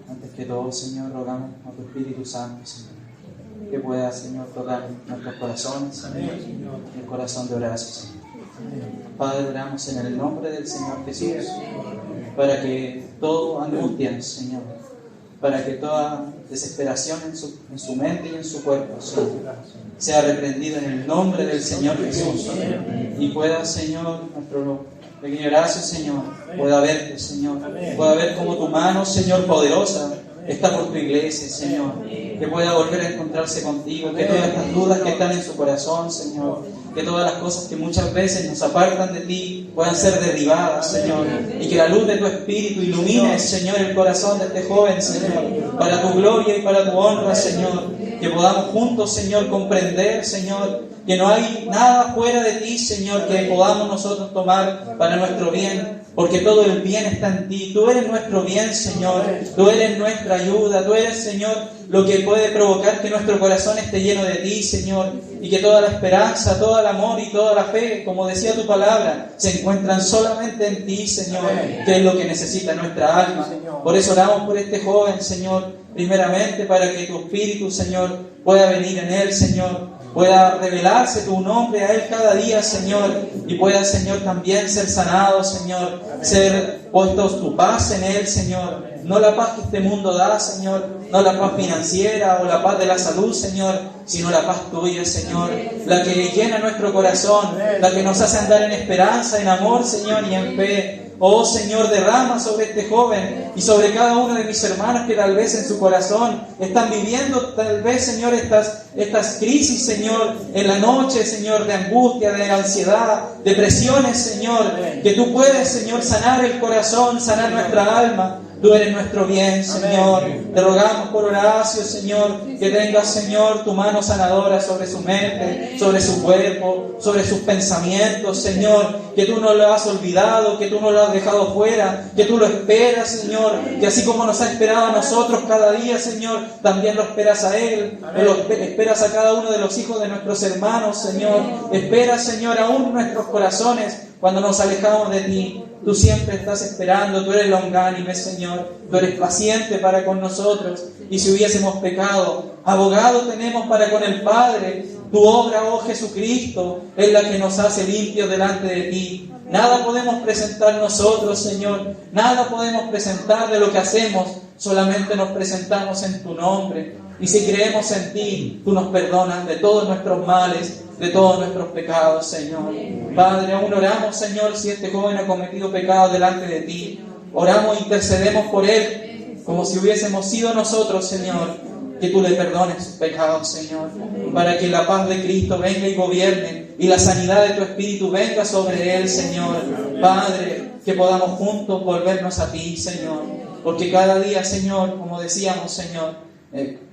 Speaker 2: Antes que todo, Señor, rogamos a tu Espíritu Santo, Señor, que pueda, Señor, tocar nuestros corazones, Señor, y el corazón de Horacio, Señor. Padre, oramos en el nombre del Señor Jesús, para que toda angustia, Señor, para que toda desesperación en su mente y en su cuerpo, Señor, sea reprendida en el nombre del Señor Jesús, y pueda, Señor, nuestro pequeño Horacio, Señor, pueda verte, Señor, pueda ver como tu mano, Señor, poderosa está por tu iglesia, Señor, que pueda volver a encontrarse contigo, que todas estas dudas que están en su corazón, Señor, que todas las cosas que muchas veces nos apartan de ti puedan ser derribadas, Señor, y que la luz de tu Espíritu ilumine, Señor, el corazón de este joven, Señor, para tu gloria y para tu honra, Señor, que podamos juntos, Señor, comprender, Señor, que no hay nada fuera de ti, Señor, que podamos nosotros tomar para nuestro bien, porque todo el bien está en ti. Tú eres nuestro bien, Señor, tú eres nuestra ayuda, tú eres, Señor, lo que puede provocar que nuestro corazón esté lleno de ti, Señor, y que toda la esperanza, todo el amor y toda la fe, como decía tu palabra, se encuentran solamente en ti, Señor, que es lo que necesita nuestra alma. Por eso oramos por este joven, Señor, primeramente para que tu Espíritu, Señor, pueda venir en él, Señor, pueda revelarse tu nombre a él cada día, Señor, y pueda, Señor, también ser sanado, Señor, ser puestos tu paz en él, Señor, No la paz que este mundo da, Señor, no la paz financiera o la paz de la salud, Señor, sino la paz tuya, Señor, la que llena nuestro corazón, la que nos hace andar en esperanza, en amor, Señor, y en fe. Oh Señor, derrama sobre este joven y sobre cada uno de mis hermanos que tal vez en su corazón están viviendo, tal vez, Señor, estas crisis, Señor, en la noche, Señor, de angustia, de ansiedad, depresiones, Señor, que tú puedes, Señor, sanar el corazón, sanar nuestra alma. Tú eres nuestro bien, Señor. Te rogamos por Horacio, Señor, que tengas, Señor, tu mano sanadora sobre su mente, sobre su cuerpo, sobre sus pensamientos, Señor, que tú no lo has olvidado, que tú no lo has dejado fuera, que tú lo esperas, Señor, que así como nos ha esperado a nosotros cada día, Señor, también lo esperas a Él, esperas a cada uno de los hijos de nuestros hermanos, Señor. Esperas, Señor, aún nuestros corazones cuando nos alejamos de ti. Tú siempre estás esperando, tú eres longánime, Señor, tú eres paciente para con nosotros, y si hubiésemos pecado, abogado tenemos para con el Padre. Tu obra, oh Jesucristo, es la que nos hace limpios delante de ti. Nada podemos presentar nosotros, Señor, nada podemos presentar de lo que hacemos, solamente nos presentamos en tu nombre. Y si creemos en ti, tú nos perdonas de todos nuestros males, de todos nuestros pecados, Señor. Padre, aún oramos, Señor, si este joven ha cometido pecado delante de ti. Oramos e intercedemos por él, como si hubiésemos sido nosotros, Señor. Que tú le perdones sus pecados, Señor, para que la paz de Cristo venga y gobierne, y la sanidad de tu Espíritu venga sobre él, Señor. Padre, que podamos juntos volvernos a ti, Señor, porque cada día, Señor, como decíamos, Señor,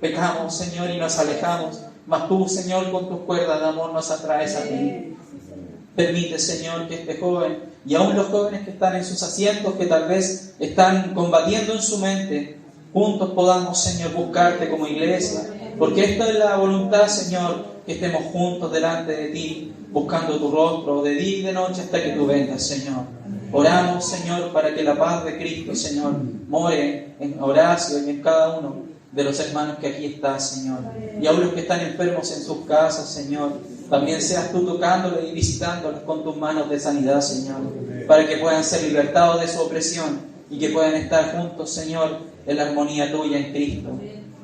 Speaker 2: pecamos, Señor, y nos alejamos, mas tú, Señor, con tus cuerdas de amor nos atraes a ti. Permite, Señor, que este joven, y aún los jóvenes que están en sus asientos, que tal vez están combatiendo en su mente, juntos podamos, Señor, buscarte como iglesia, porque esta es la voluntad, Señor, que estemos juntos delante de ti, buscando tu rostro, de día y de noche hasta que tú vengas, Señor. Oramos, Señor, para que la paz de Cristo, Señor, more en Horacio y en cada uno de los hermanos que aquí están, Señor. Y aún los que están enfermos en sus casas, Señor, también seas tú tocándolos y visitándolos con tus manos de sanidad, Señor, para que puedan ser libertados de su opresión y que puedan estar juntos, Señor, en la armonía tuya en Cristo.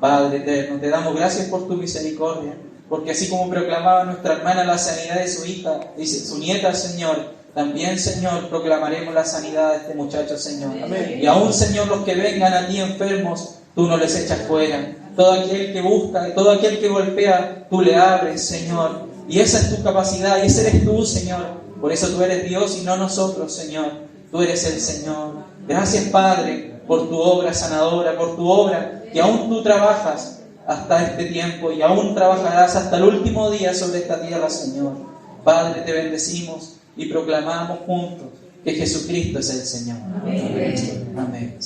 Speaker 2: Padre eterno, te damos gracias por tu misericordia, porque así como proclamaba nuestra hermana la sanidad de su hija, dice su nieta, Señor, también, Señor, proclamaremos la sanidad de este muchacho, Señor. Amén. Y aún, Señor, los que vengan a ti enfermos, tú no les echas fuera. Todo aquel que busca, todo aquel que golpea, tú le abres, Señor. Y esa es tu capacidad, y ese eres tú, Señor. Por eso tú eres Dios y no nosotros, Señor. Tú eres el Señor. Gracias, Padre, por tu obra sanadora, por tu obra que aún tú trabajas hasta este tiempo y aún trabajarás hasta el último día sobre esta tierra, Señor. Padre, te bendecimos y proclamamos juntos que Jesucristo es el Señor. Amén. Amén.